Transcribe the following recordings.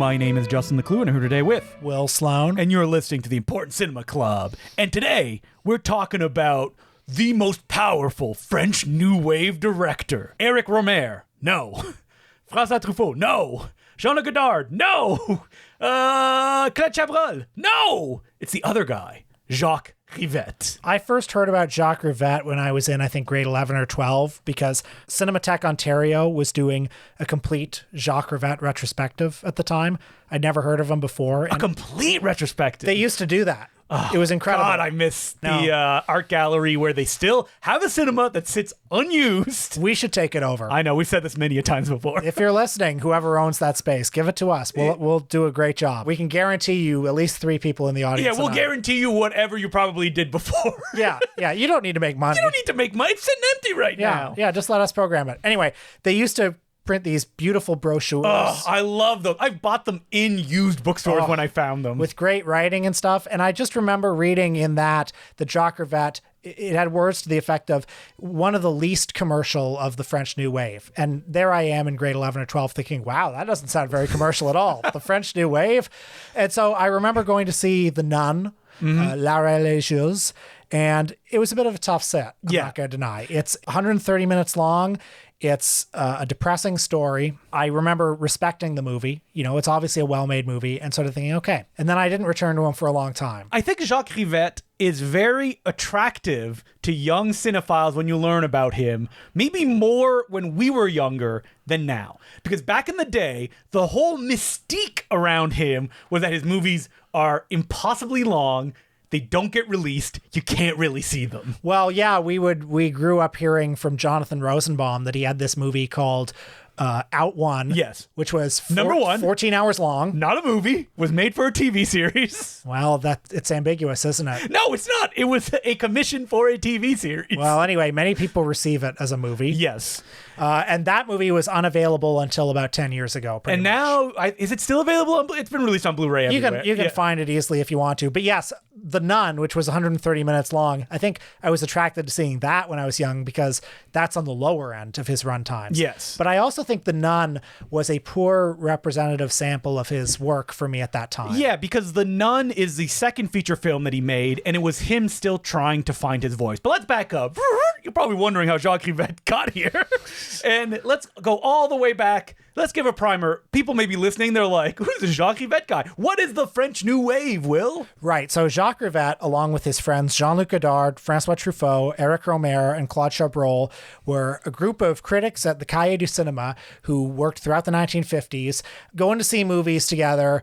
My name is Justin Decloux, and I'm here today with Will Sloan. And you're listening to the Important Cinema Club. And today, we're talking about the most powerful French New Wave director. Éric Rohmer, no. François Truffaut, no. Jean-Luc Godard, no. Claude Chabrol, no. It's the other guy, Jacques Rivette. I first heard about Jacques Rivette when I was in, I think, grade 11 or 12, because Cinematheque Ontario was doing a complete Jacques Rivette retrospective at the time. I'd never heard of him before. A complete retrospective? They used to do that. Oh, it was incredible. God, I miss the art gallery where they still have a cinema that sits unused. We should take it over. I know, we've said this many a times before. If you're listening, whoever owns that space, give it to us. We'll do a great job. We can guarantee you at least 3 people in the audience. Yeah, we'll guarantee you whatever you probably did before. Yeah. You don't need to make money. You don't need to make money. It's sitting empty right now. Yeah, just let us program it. Anyway, they used to print these beautiful brochures. Oh, I love them. I've bought them in used bookstores when I found them. With great writing and stuff. And I just remember reading in that the Jacques Rivette, it had words to the effect of one of the least commercial of the French New Wave. And there I am in grade 11 or 12 thinking, wow, that doesn't sound very commercial at all. The French New Wave. And so I remember going to see The Nun, La Religieuse, and it was a bit of a tough set. I'm not going to deny. It's 130 minutes long. It's a depressing story. I remember respecting the movie. You know, it's obviously a well-made movie, and sort of thinking, okay. And then I didn't return to him for a long time. I think Jacques Rivette is very attractive to young cinephiles when you learn about him. Maybe more when we were younger than now. Because back in the day, the whole mystique around him was that his movies are impossibly long. They don't get released. You can't really see them. Well, yeah, we grew up hearing from Jonathan Rosenbaum that he had this movie called Out One. Yes. Which was number 1, 14 hours long. Not a movie. Was made for a TV series. Well, it's ambiguous, isn't it? No, it's not. It was a commission for a TV series. Well, anyway, many people receive it as a movie. Yes. And that movie was unavailable until about 10 years ago. And now, is it still available? It's been released on Blu-ray everywhere. You can find it easily if you want to. But yes, The Nun, which was 130 minutes long, I think I was attracted to seeing that when I was young because that's on the lower end of his runtimes. Yes. But I also think The Nun was a poor representative sample of his work for me at that time. Yeah, because The Nun is the second feature film that he made, and it was him still trying to find his voice. But let's back up. You're probably wondering how Jacques Rivette got here. And let's go all the way back. Let's give a primer. People may be listening. They're like, who's the Jacques Rivette guy? What is the French New Wave, Will? Right. So Jacques Rivette, along with his friends Jean-Luc Godard, François Truffaut, Éric Rohmer, and Claude Chabrol, were a group of critics at the Cahiers du Cinéma who worked throughout the 1950s, going to see movies together,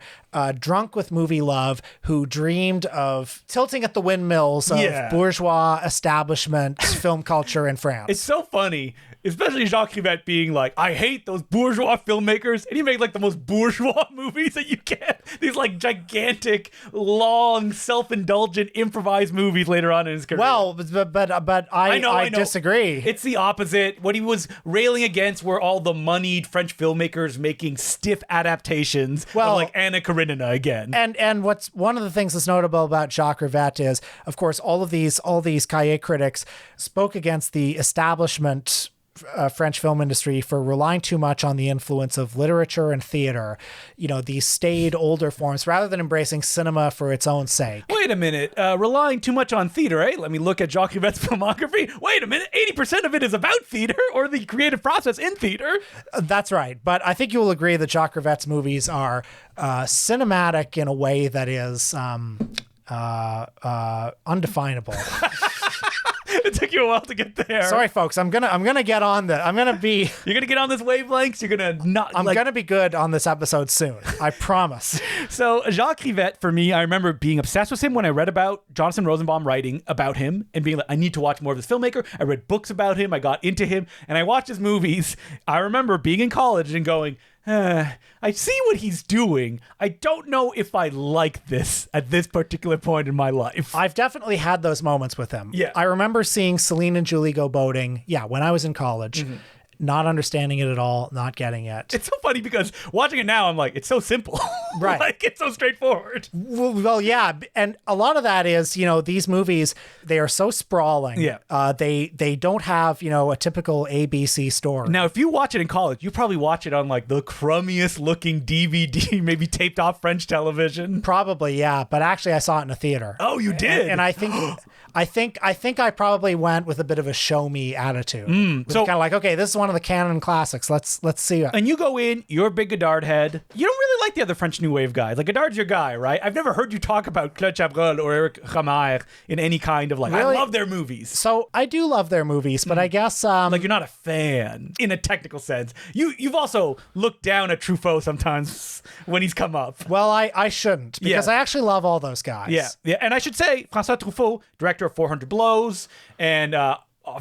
drunk with movie love, who dreamed of tilting at the windmills of bourgeois establishment film culture in France. It's so funny, especially Jacques Rivette being like, I hate those bourgeois filmmakers, and he made like the most bourgeois movies that you can. These like gigantic, long, self-indulgent, improvised movies later on in his career. Well, but I disagree. It's the opposite. What he was railing against were all the moneyed French filmmakers making stiff adaptations of like Anna Karenina again. And what's one of the things that's notable about Jacques Rivette is, of course, all these Cahiers critics spoke against the establishment French film industry for relying too much on the influence of literature and theater, you know, these staid older forms, rather than embracing cinema for its own sake. Wait a minute, relying too much on theater, eh? Let me look at Jacques Rivette's filmography. Wait a minute, 80% of it is about theater or the creative process in theater. That's right, but I think you will agree that Jacques Rivette's movies are cinematic in a way that is undefinable. It took you a while to get there. Sorry, folks. I'm gonna get on the. I'm gonna be. You're gonna get on this wavelengths. You're gonna not. I'm gonna be good on this episode soon. I promise. So Jacques Rivette, for me, I remember being obsessed with him when I read about Jonathan Rosenbaum writing about him and being like, I need to watch more of this filmmaker. I read books about him. I got into him, and I watched his movies. I remember being in college and going, I see what he's doing. I don't know if I like this at this particular point in my life. I've definitely had those moments with him. Yeah. I remember seeing Celine and Julie go boating, when I was in college. Mm-hmm. not understanding it at all, not getting it. It's so funny because watching it now, I'm like, it's so simple. Right. Like, it's so straightforward. Well, yeah. And a lot of that is, these movies, they are so sprawling. Yeah. They don't have, a typical ABC story. Now, if you watch it in college, you probably watch it on like the crummiest looking DVD, maybe taped off French television. Probably, yeah. But actually, I saw it in a theater. Oh, you did? And I think I probably went with a bit of a show me attitude. So kind of like, okay, this is one of the canon classics. Let's see it. And you go in, you're a big Godard head. You don't really like the other French New Wave guys. Like, Godard's your guy, right? I've never heard you talk about Claude Chabrol or Eric Rohmer in any kind of like, Really? I love their movies. So I do love their movies, but I guess Like, you're not a fan in a technical sense. You've also looked down at Truffaut sometimes when he's come up. well, I shouldn't because I actually love all those guys. Yeah. And I should say, François Truffaut, director of 400 Blows, and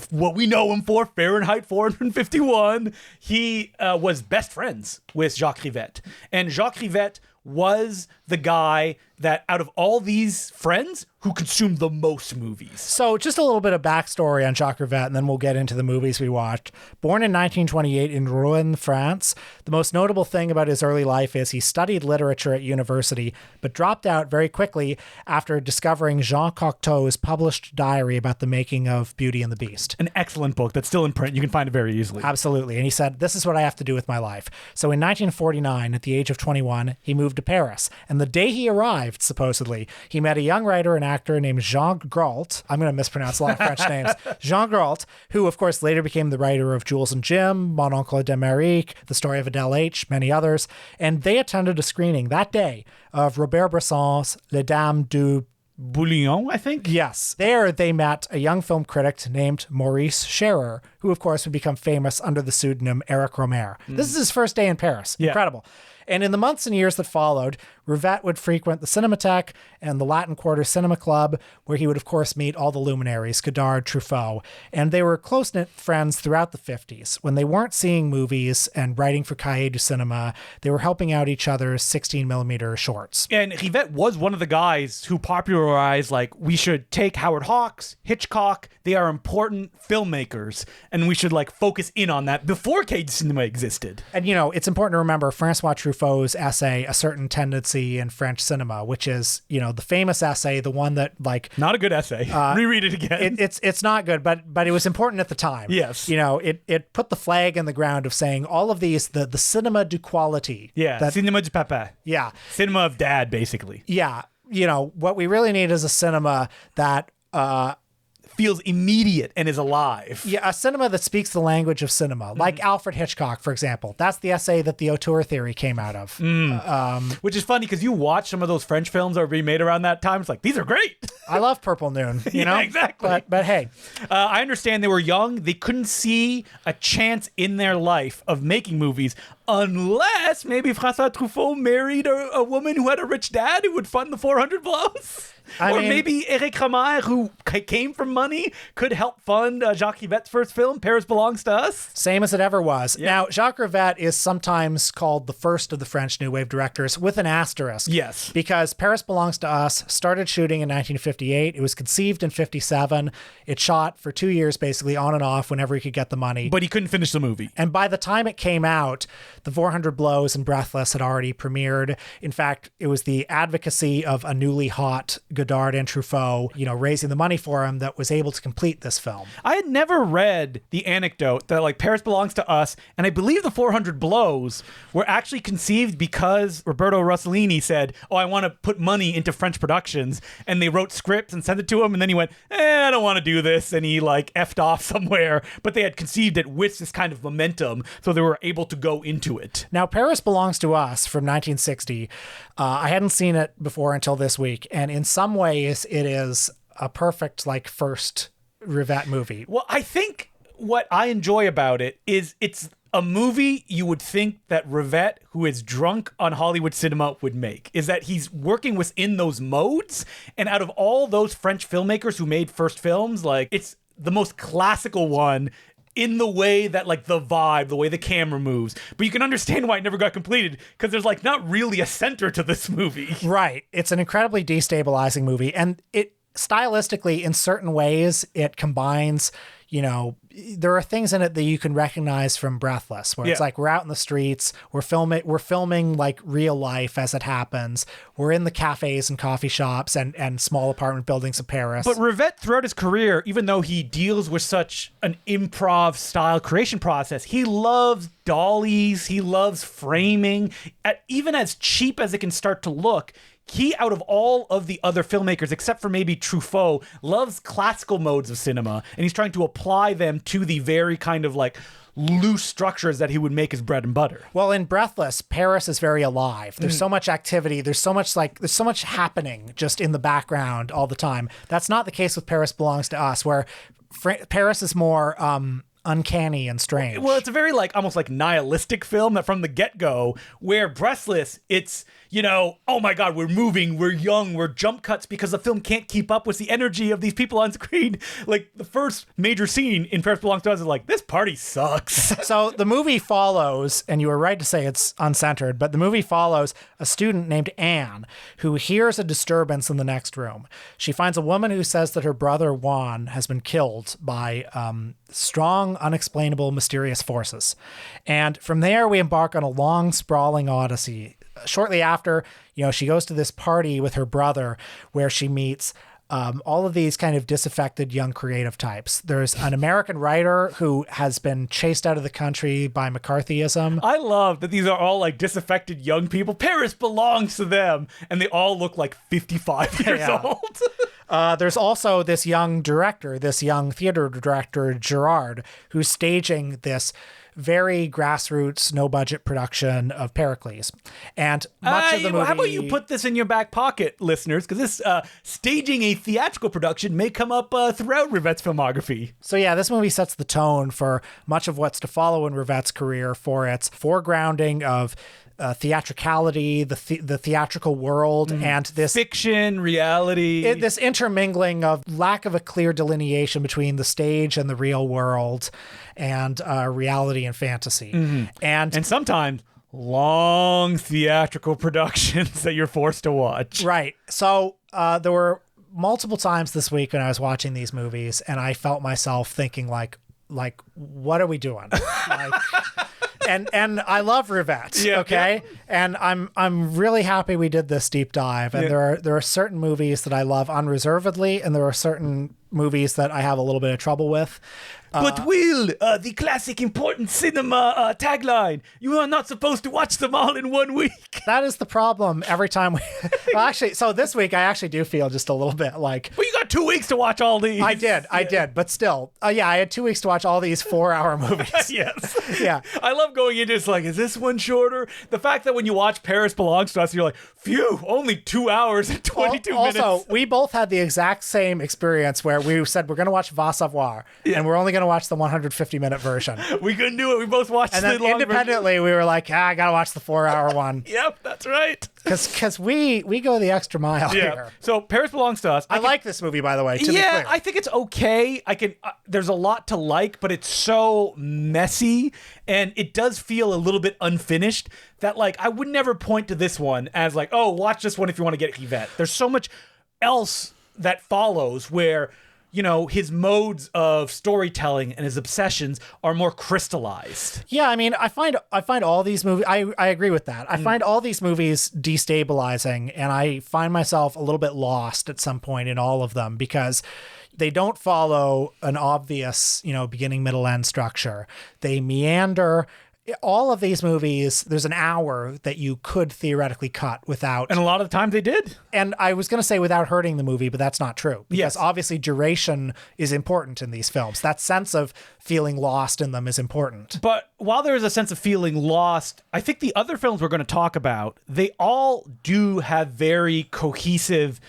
what we know him for, Fahrenheit 451, he was best friends with Jacques Rivette. And Jacques Rivette was the guy that, out of all these friends, who consumed the most movies. So just a little bit of backstory on Jacques Rivette, and then we'll get into the movies we watched. Born in 1928 in Rouen, France, the most notable thing about his early life is he studied literature at university, but dropped out very quickly after discovering Jean Cocteau's published diary about the making of Beauty and the Beast. An excellent book that's still in print. You can find it very easily. Absolutely. And he said, this is what I have to do with my life. So in 1949, at the age of 21, he moved to Paris. And the day he arrived, supposedly, he met a young writer and actor named Jean Grault. I'm going to mispronounce a lot of French names. Jean Grault, who, of course, later became the writer of Jules and Jim, Mon Oncle d'Amérique, The Story of Adele H., many others. And they attended a screening that day of Robert Bresson's Les Dames du Bouillon, I think? Yes. There they met a young film critic named Maurice Scherer, who of course would become famous under the pseudonym Eric Rohmer. This is his first day in Paris. Yeah. Incredible. And in the months and years that followed, Rivette would frequent the Cinematheque and the Latin Quarter Cinema Club, where he would, of course, meet all the luminaries, Godard, Truffaut. And they were close-knit friends throughout the 50s. When they weren't seeing movies and writing for Cahiers du Cinema, they were helping out each other's 16mm shorts. And Rivette was one of the guys who popularized, like, we should take Howard Hawks, Hitchcock. They are important filmmakers, and we should, like, focus in on that before Cahiers du Cinema existed. And, it's important to remember Francois Truffaut's essay, A Certain Tendency in French Cinema, which is, the famous essay, the one that, like... Not a good essay. Reread it again. It's not good, but it was important at the time. Yes. It put the flag in the ground of saying all of these, the cinema du quality. Yeah, cinema du papa. Yeah. Cinema of dad, basically. Yeah. What we really need is a cinema that... feels immediate and is alive. Yeah, a cinema that speaks the language of cinema, like Alfred Hitchcock, for example. That's the essay that the auteur theory came out of. Which is funny because you watch some of those French films that were being made around that time. It's like, these are great. I love Purple Noon, Yeah, exactly. But hey. I understand they were young. They couldn't see a chance in their life of making movies unless maybe François Truffaut married a woman who had a rich dad who would fund the 400 Blows. Or maybe Eric Rohmer, who came from money, could help fund Jacques Rivette's first film, Paris Belongs to Us. Same as it ever was. Yeah. Now, Jacques Rivette is sometimes called the first of the French New Wave directors with an asterisk. Yes. Because Paris Belongs to Us started shooting in 1958. It was conceived in 57. It shot for 2 years, basically on and off whenever he could get the money. But he couldn't finish the movie. And by the time it came out, the 400 Blows and Breathless had already premiered. In fact, it was the advocacy of a newly hot Godard and Truffaut, raising the money for him that was able to complete this film. I had never read the anecdote that, like, Paris Belongs to Us, and I believe the 400 Blows were actually conceived because Roberto Rossellini said, I want to put money into French productions, and they wrote scripts and sent it to him, and then he went, I don't want to do this, and he, like, effed off somewhere, but they had conceived it with this kind of momentum, so they were able to go into it. Now, Paris Belongs to Us from 1960, I hadn't seen it before until this week, and in some ways, it is a perfect, like, first Rivette movie. Well, I think what I enjoy about it is it's a movie you would think that Rivette, who is drunk on Hollywood cinema, would make. Is that he's working within those modes, and out of all those French filmmakers who made first films, like, it's the most classical one in the way that, like, the vibe, the way the camera moves. But you can understand why it never got completed, because there's, like, not really a center to this movie. Right. It's an incredibly destabilizing movie. And it stylistically, in certain ways, it combines, there are things in it that you can recognize from Breathless, where it's like we're out in the streets, we're filming like real life as it happens. We're in the cafes and coffee shops and small apartment buildings of Paris. But Rivette, throughout his career, even though he deals with such an improv style creation process, he loves dollies, he loves framing. Even as cheap as it can start to look, he, out of all of the other filmmakers, except for maybe Truffaut, loves classical modes of cinema, and he's trying to apply them to the very kind of like loose structures that he would make his bread and butter. Well, in Breathless, Paris is very alive. There's so much activity. There's so much happening just in the background all the time. That's not the case with Paris Belongs to Us, where Paris is more uncanny and strange. Well, it's a very like almost like nihilistic film that from the get-go, where Breathless, it's, you know, oh my God, we're moving, we're young, we're jump cuts because the film can't keep up with the energy of these people on screen. Like the first major scene in Paris Belongs to Us is like, this party sucks. So the movie follows, and you were right to say it's uncentered, but the movie follows a student named Anne who hears a disturbance in the next room. She finds a woman who says that her brother Juan has been killed by strong, unexplainable, mysterious forces. And from there, we embark on a long, sprawling odyssey. Shortly after, you know, she goes to this party with her brother where she meets all of these kind of disaffected young creative types. There's an American writer who has been chased out of the country by McCarthyism. I love that these are all like disaffected young people. Paris belongs to them, and they all look like 55 years old. There's also this young director, this young theater director, Gerard, who's staging this very grassroots, no-budget production of Pericles. And much of the movie... How about you put this in your back pocket, listeners? Because this staging a theatrical production may come up throughout Rivette's filmography. So yeah, this movie sets the tone for much of what's to follow in Rivette's career, for its foregrounding of theatricality, the theatrical world, and this fiction, reality. This intermingling of lack of a clear delineation between the stage and the real world, and reality and fantasy. And sometimes long theatrical productions that you're forced to watch. Right. So there were multiple times this week when I was watching these movies, and I felt myself thinking like, what are we doing? Like, and I love Rivette, okay? Yeah. And I'm really happy we did this deep dive. And there are certain movies that I love unreservedly, and there are certain movies that I have a little bit of trouble with. But Will, the classic important cinema tagline, you are not supposed to watch them all in 1 week. That is the problem every time we... Well, actually, so this week I actually do feel just a little bit like... Well, you got 2 weeks to watch all these. I did. But still, I had 2 weeks to watch all these 4-hour movies. Yes. Yeah. I love going into it's like, is this one shorter? The fact that when you watch Paris Belongs to Us, you're like, phew, only 2 hours and 22 minutes. Also, we both had the exact same experience where we said we're going to watch Va Savoir, and we're only going to watch the 150-minute version. We couldn't do it. We both watched and then independently version. We were like, I got to watch the 4-hour one. Yep, that's right. Because we go the extra mile here. So Paris Belongs to Us. I like this movie, by the way, to be clear. I think it's okay. There's a lot to like, but it's so messy, and it does feel a little bit unfinished that like I would never point to this one as like, oh, watch this one if you want to get Rivette. There's so much else that follows where, you know, his modes of storytelling and his obsessions are more crystallized. Yeah, I mean, I find all these movies, I agree with that. I find all these movies destabilizing, and I find myself a little bit lost at some point in all of them because they don't follow an obvious, you know, beginning, middle, end structure. They meander. All of these movies, there's an hour that you could theoretically cut without... And a lot of the times they did. And I was going to say without hurting the movie, but that's not true. Because obviously duration is important in these films. That sense of feeling lost in them is important. But while there is a sense of feeling lost, I think the other films we're going to talk about, they all do have very cohesive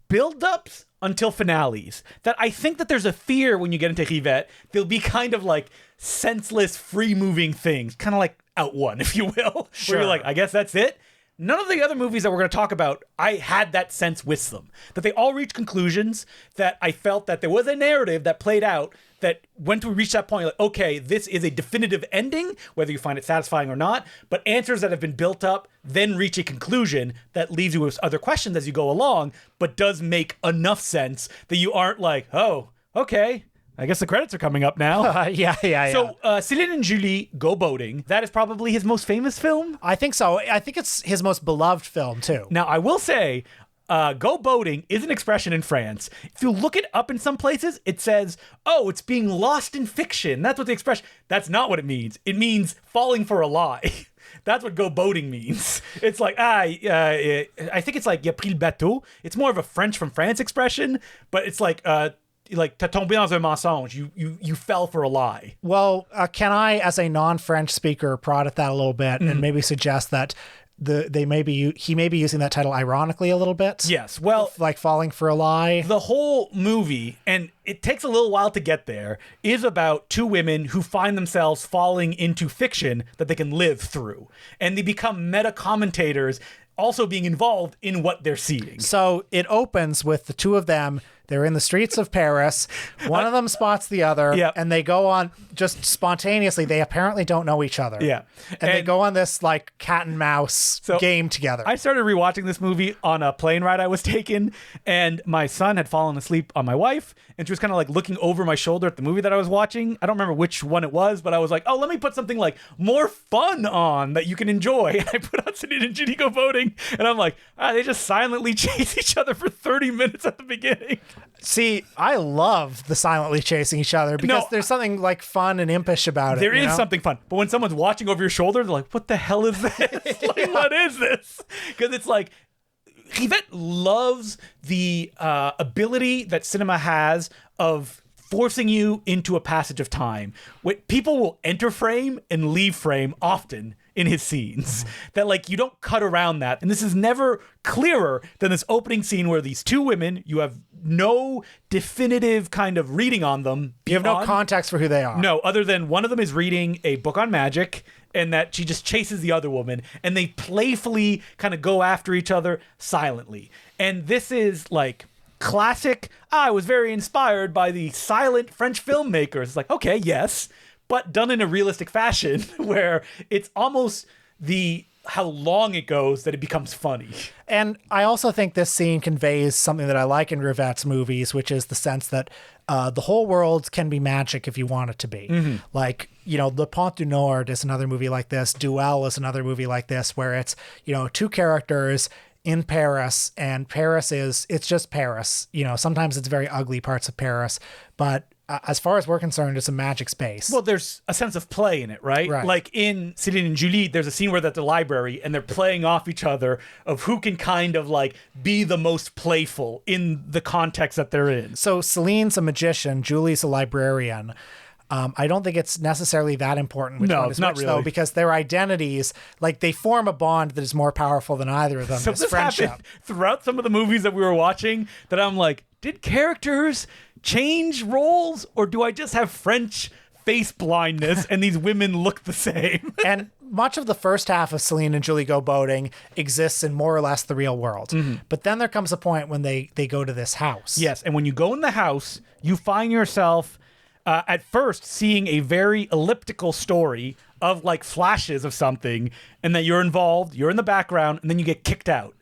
build-ups until finales. That I think that there's a fear when you get into Rivette, they'll be kind of like senseless, free-moving things, kind of like Out One, if you will, where you're like, I guess that's it. None of the other movies that we're going to talk about, I had that sense with them, that they all reach conclusions, that I felt that there was a narrative that played out, that when we reach that point, like, okay, this is a definitive ending, whether you find it satisfying or not, but answers that have been built up then reach a conclusion that leaves you with other questions as you go along, but does make enough sense that you aren't like, oh, okay, I guess the credits are coming up now. Yeah. So Céline and Julie Go Boating. That is probably his most famous film. I think so. I think it's his most beloved film, too. Now, I will say, go boating is an expression in France. If you look it up in some places, it says, oh, it's being lost in fiction. That's what the expression... That's not what it means. It means falling for a lie. That's what go boating means. It's like, I think it's like, "y a pris le bateau." It's more of a French from France expression, but it's like t'as tombé dans un mensonge. You fell for a lie. Well, can I, as a non-French speaker, prod at that a little bit and maybe suggest that he may be using that title ironically a little bit? Yes. Well, like falling for a lie. The whole movie, and it takes a little while to get there, is about two women who find themselves falling into fiction that they can live through. And they become meta commentators, also being involved in what they're seeing. So it opens with the two of them. They're in the streets of Paris. One of them spots the other, and they go on just spontaneously. They apparently don't know each other. Yeah. And they go on this like cat and mouse game together. I started rewatching this movie on a plane ride I was taking, and my son had fallen asleep on my wife, and she was kind of like looking over my shoulder at the movie that I was watching. I don't remember which one it was, but I was like, oh, let me put something like more fun on that you can enjoy. And I put on Céline and Julie Go Boating, and I'm like, they just silently chase each other for 30 minutes at the beginning. See, I love the silently chasing each other because there's something like fun and impish about it. There is something fun. But when someone's watching over your shoulder, they're like, what the hell is this? Like, what is this? Because it's like, Rivette loves the ability that cinema has of forcing you into a passage of time. People will enter frame and leave frame often in his scenes. That like you don't cut around that. And this is never clearer than this opening scene where these two women, you have no definitive kind of reading on them. You have no context for who they are. No, other than one of them is reading a book on magic and that she just chases the other woman and they playfully kind of go after each other silently. And this is like classic, I was very inspired by the silent French filmmakers. It's like, okay, yes, but done in a realistic fashion where it's almost how long it goes that it becomes funny. And I also think this scene conveys something that I like in Rivette's movies, which is the sense that the whole world can be magic if you want it to be. Mm-hmm. Like, Le Pont du Nord is another movie like this. Duel is another movie like this, where it's, two characters in Paris, and it's just Paris. Sometimes it's very ugly parts of Paris, but as far as we're concerned, it's a magic space. Well, there's a sense of play in it, right? Like in Céline and Julie, there's a scene where they're at the library and they're playing off each other of who can kind of like be the most playful in the context that they're in. So Celine's a magician, Julie's a librarian. I don't think it's necessarily that important which one is which, though, because their identities, like they form a bond that is more powerful than either of them. So this friendship happened throughout some of the movies that we were watching that I'm like, did characters change roles, or do I just have French face blindness and these women look the same? And much of the first half of Céline and Julie Go Boating exists in more or less the real world. Mm-hmm. But then there comes a point when they go to this house. Yes, and when you go in the house, you find yourself at first seeing a very elliptical story of like flashes of something, and that you're involved, you're in the background, and then you get kicked out.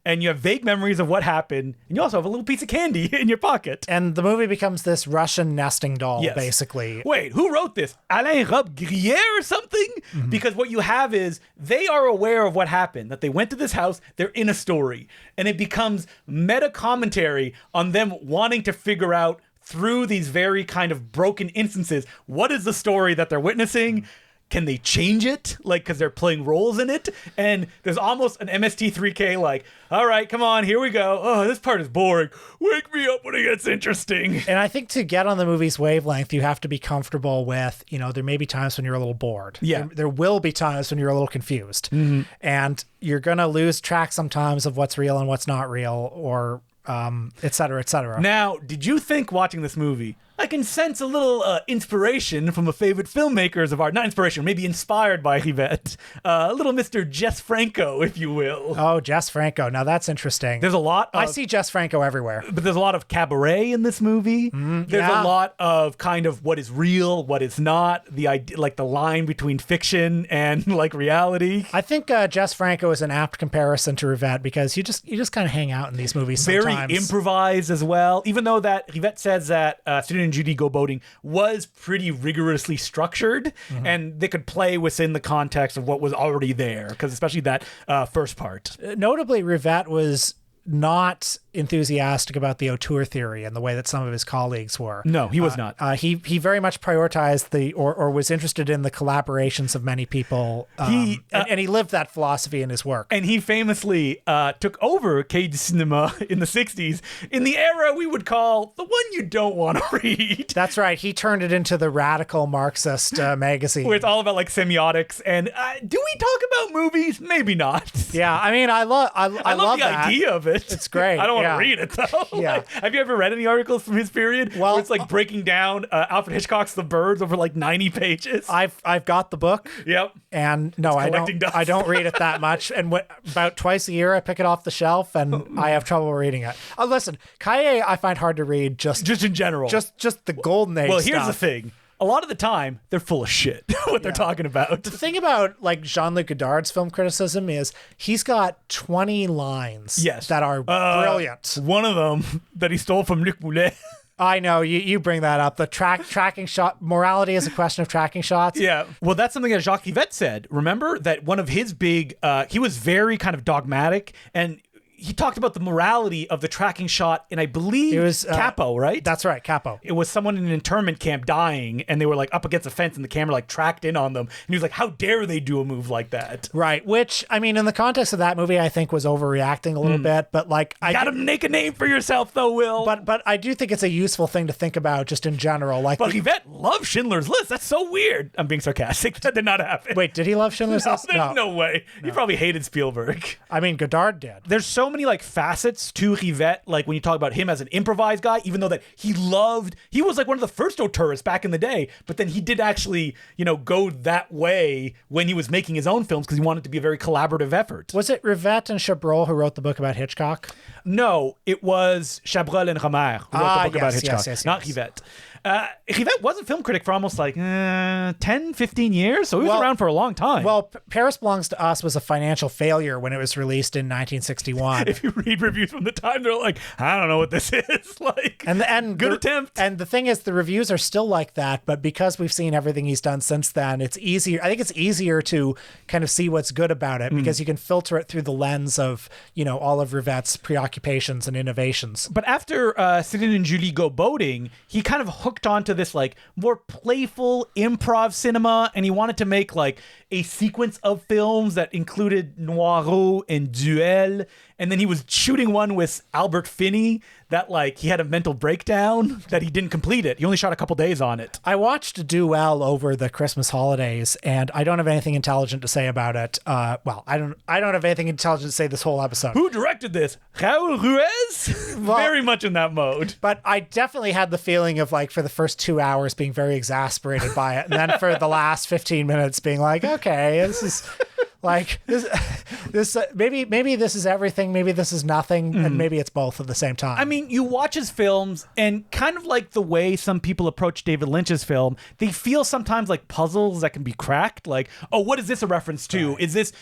And you have vague memories of what happened, and you also have a little piece of candy in your pocket. And the movie becomes this Russian nesting doll, basically. Wait, who wrote this? Alain Robbe-Grillière or something? Mm-hmm. Because what you have is they are aware of what happened, that they went to this house, they're in a story, and it becomes meta commentary on them wanting to figure out through these very kind of broken instances, what is the story that they're witnessing? Can they change it? Like, because they're playing roles in it? And there's almost an MST3K like, all right, come on, here we go. Oh, this part is boring. Wake me up when it gets interesting. And I think to get on the movie's wavelength, you have to be comfortable with, there may be times when you're a little bored. Yeah. There will be times when you're a little confused. Mm-hmm. And you're going to lose track sometimes of what's real and what's not real, or et cetera, et cetera. Now, did you think watching this movie, I can sense a little inspiration from a favorite filmmakers of art. Not inspiration, maybe inspired by Rivette. A little Mr. Jess Franco, if you will. Oh, Jess Franco. Now that's interesting. There's a lot of... I see Jess Franco everywhere. But there's a lot of cabaret in this movie. There's a lot of kind of what is real, what is not, the idea, like the line between fiction and like reality. I think Jess Franco is an apt comparison to Rivette because you just kind of hang out in these movies sometimes. Very improvised as well. Even though that Rivette says that Céline and Judy Go Boating was pretty rigorously structured, and they could play within the context of what was already there, because especially that first part. Notably, Rivette was not enthusiastic about the auteur theory in the way that some of his colleagues were. No, he was not. He very much prioritized or was interested in the collaborations of many people. And he lived that philosophy in his work. And he famously took over Quai du Cinema in the 60s in the era we would call the one you don't want to read. That's right. He turned it into the radical Marxist magazine. Where it's all about like semiotics. And do we talk about movies? Maybe not. Yeah, I mean, I love the that. idea of it. It's great. I don't want to read it though. Yeah. Like, have you ever read any articles from his period? Well, where it's like breaking down Alfred Hitchcock's The Birds over like 90 pages. I've got the book. Yep. And no, I collecting dust. don't read it that much. And about twice a year, I pick it off the shelf, and I have trouble reading it. Listen, Kaye I find hard to read just in general. Just the golden age. Well, here's stuff. the thing. A lot of the time, they're full of shit, what they're talking about. The thing about like Jean-Luc Godard's film criticism is he's got 20 lines that are brilliant. One of them that he stole from Luc Boulet. I know, you bring that up. The tracking shot, morality is a question of tracking shots. Yeah. Well, that's something that Jacques Rivette said. Remember that one of his big, he was very kind of dogmatic, and he talked about the morality of the tracking shot, and I believe it was Capo, right? That's right, Capo. It was someone in an internment camp dying, and they were like up against a fence, and the camera like tracked in on them, and he was like, "How dare they do a move like that?" Right. Which, I mean, in the context of that movie, I think was overreacting a little bit, but like, I gotta make a name for yourself, though, Will. But I do think it's a useful thing to think about just in general. Like, but Rivette loved Schindler's List. That's so weird. I'm being sarcastic. That did not happen. Wait, did he love Schindler's List? There's no way. He probably hated Spielberg. I mean, Godard did. There's so many like facets to Rivette, like when you talk about him as an improvised guy, even though that he was like one of the first auteurs back in the day, but then he did actually, go that way when he was making his own films because he wanted it to be a very collaborative effort. Was it Rivette and Chabrol who wrote the book about Hitchcock? No, it was Chabrol and Romer who wrote the book about Hitchcock, not Rivette. Rivette was a film critic for almost like 10, 15 years, so he was around for a long time. Well, Paris Belongs to Us was a financial failure when it was released in 1961. If you read reviews from the time, they're like, I don't know what this is. Like, and good attempt. And the thing is, the reviews are still like that, but because we've seen everything he's done since then, it's easier. I think it's easier to kind of see what's good about it because you can filter it through the lens of, all of Rivette's preoccupations and innovations. But after Celine and Julie Go Boating, he kind of hooked onto this like more playful improv cinema, and he wanted to make like a sequence of films that included Noiro and Duel, and then he was shooting one with Albert Finney that like he had a mental breakdown that he didn't complete it. He only shot a couple days on it. I watched Duel over the Christmas holidays, and I don't have anything intelligent to say about it. I don't have anything intelligent to say this whole episode. Who directed this? Raoul Ruiz? Very much in that mode. But I definitely had the feeling of like for the first 2 hours being very exasperated by it, and then for the last 15 minutes being like, okay, this is like this maybe this is everything, maybe this is nothing, and maybe it's both at the same time. I mean, you watch his films, and kind of like the way some people approach David Lynch's film, they feel sometimes like puzzles that can be cracked. Like, oh, what is this a reference to? Right. Is this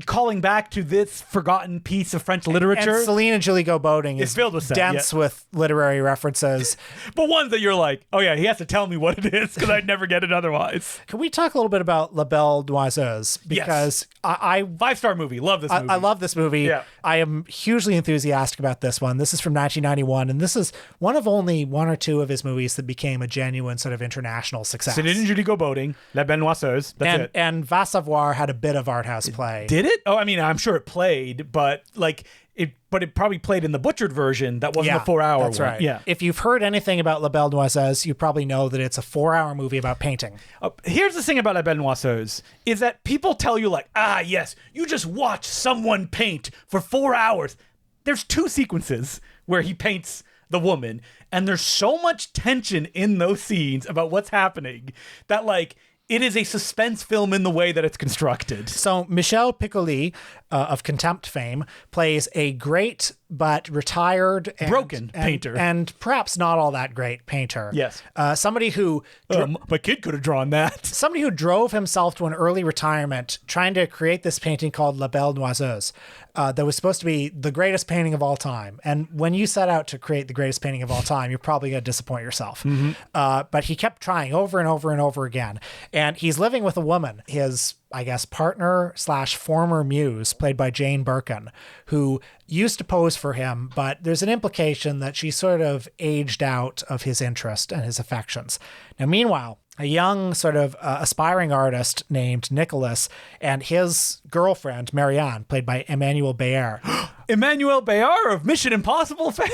calling back to this forgotten piece of French literature? And Celine and Julie Go Boating is filled with dense with literary references. But ones that you're like, oh yeah, he has to tell me what it is because I'd never get it otherwise. Can we talk a little bit about La Belle Noiseuse? Because I 5-star movie. Love this movie. I love this movie. Yeah. I am hugely enthusiastic about this one. This is from 1991, and this is one of only one or two of his movies that became a genuine sort of international success. Celine and Julie Go Boating, La Belle Noiseuse. That's it. And Va Savoir had a bit of art house play. Did it? Oh, I mean, I'm sure it played, but it probably played in the butchered version that wasn't the 4-hour that's one. Right. Yeah. If you've heard anything about La Belle Noiseuse, you probably know that it's a 4-hour movie about painting. Here's the thing about La Belle Noiseuse is that people tell you like, yes, you just watch someone paint for 4 hours. There's 2 sequences where he paints the woman, and there's so much tension in those scenes about what's happening that like it is a suspense film in the way that it's constructed. So Michel Piccoli of Contempt fame plays a great but retired, and, Broken painter. and perhaps not all that great painter. Yes. Somebody who my kid could have drawn that. somebody who drove himself to an early retirement trying to create this painting called La Belle Noiseuse that was supposed to be the greatest painting of all time. And when you set out to create the greatest painting of all time, you're probably going to disappoint yourself. But he kept trying over and over and over again. And he's living with a woman, his, I guess, partner / former muse, played by Jane Birkin, who used to pose for him, but there's an implication that she sort of aged out of his interest and his affections. Now, meanwhile, a young sort of aspiring artist named Nicholas and his girlfriend, Marianne, played by Emmanuel Béart. Emmanuel Béart of Mission Impossible fame.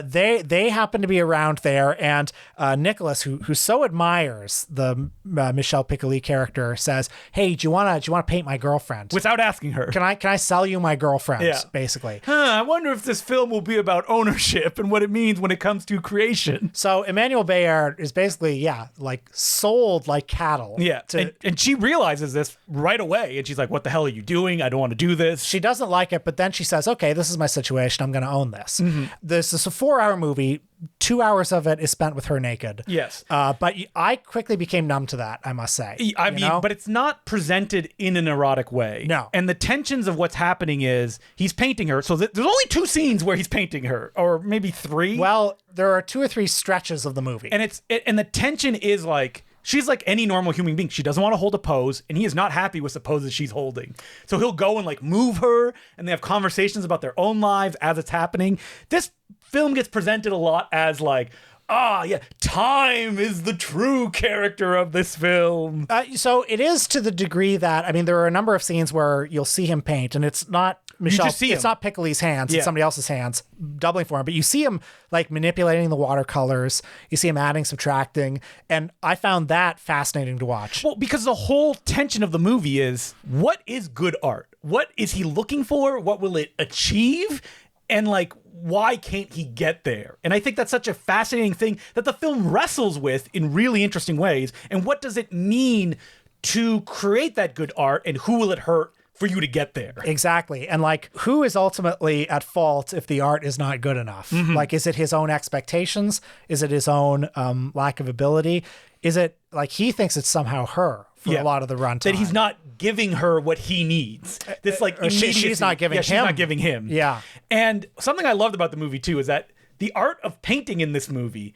They happen to be around there, and Nicholas, who so admires the Michel Piccoli character, says, "Hey, do you wanna paint my girlfriend Without asking her. Can I sell you my girlfriend?" Yeah. Basically. I wonder if this film will be about ownership and what it means when it comes to creation. So Emmanuel Béart is basically, like sold like cattle. Yeah, and she realizes this right away, and she's like, "What the hell are you doing? I don't want to do this." She doesn't like it, but then she says, "Okay, this is my situation. I'm going to own this." This is a 4-hour movie. 2 hours of it is spent with her naked. Yes. But I quickly became numb to that, I must say. I mean, but it's not presented in an erotic way. No. And the tensions of what's happening is he's painting her. So there's only 2 scenes where he's painting her, or maybe 3. Well, there are 2 or 3 stretches of the movie. And and the tension is like, she's like any normal human being. She doesn't want to hold a pose, and he is not happy with the poses she's holding. So he'll go and like move her, and they have conversations about their own lives as it's happening. This film gets presented a lot as like, time is the true character of this film. So it is, to the degree that, I mean, there are a number of scenes where you'll see him paint, and it's not Michel, it's not Piccoli's hands, it's somebody else's hands doubling for him, but you see him like manipulating the watercolors, you see him adding, subtracting, and I found that fascinating to watch. Well, because the whole tension of the movie is, what is good art? What is he looking for? What will it achieve? And like, why can't he get there? And I think that's such a fascinating thing that the film wrestles with in really interesting ways. And what does it mean to create that good art, and who will it hurt for you to get there? Exactly. And like, who is ultimately at fault if the art is not good enough? Like, is it his own expectations? Is it his own lack of ability? Is it like he thinks it's somehow her for a lot of the runtime? That he's not giving her what he needs. This like she's not giving him. She's not giving him. Yeah. And something I loved about the movie too is that the art of painting in this movie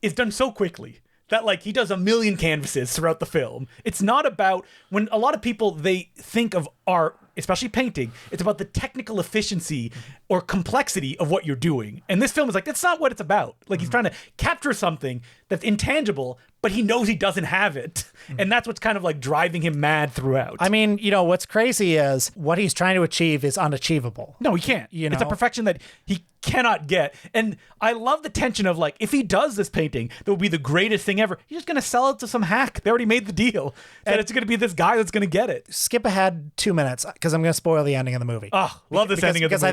is done so quickly that like he does a million canvases throughout the film. It's not about, when a lot of people, they think of art, especially painting, it's about the technical efficiency or complexity of what you're doing. And this film is like, that's not what it's about. Like he's trying to capture something that's intangible, but he knows he doesn't have it. And that's what's kind of like driving him mad throughout. I mean, what's crazy is what he's trying to achieve is unachievable. No, he can't. It's a perfection that he cannot get. And I love the tension of like, if he does this painting, that will be the greatest thing ever. He's just going to sell it to some hack. They already made the deal that it's going to be this guy that's going to get it. Skip ahead 2 minutes because I'm going to spoil the ending of the movie. Oh, love this ending of the movie. I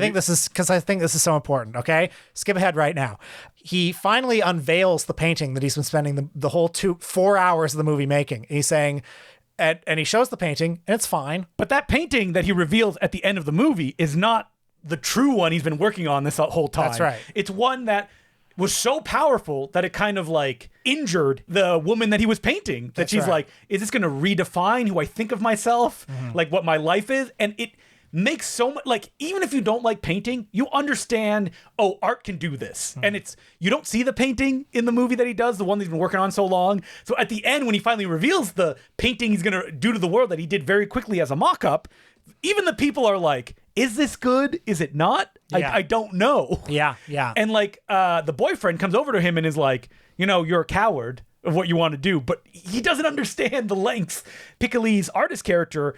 think this is so important. Okay, skip ahead right now. He finally unveils the painting that he's been spending the whole 4 hours of the movie making. He's saying, and he shows the painting, and it's fine. But that painting that he reveals at the end of the movie is not the true one he's been working on this whole time. That's right. It's one that was so powerful that it kind of like injured the woman that he was painting. That she's like, is this going to redefine who I think of myself? Like what my life is? And it makes so much, like, even if you don't like painting, you understand, oh, art can do this. And you don't see the painting in the movie that he does, the one that he's been working on so long. So at the end, when he finally reveals the painting he's going to do to the world that he did very quickly as a mock-up, even the people are like, is this good? Is it not? Yeah. I don't know. Yeah. And like, the boyfriend comes over to him and is like, you're a coward of what you want to do. But he doesn't understand the lengths Piccoli's artist character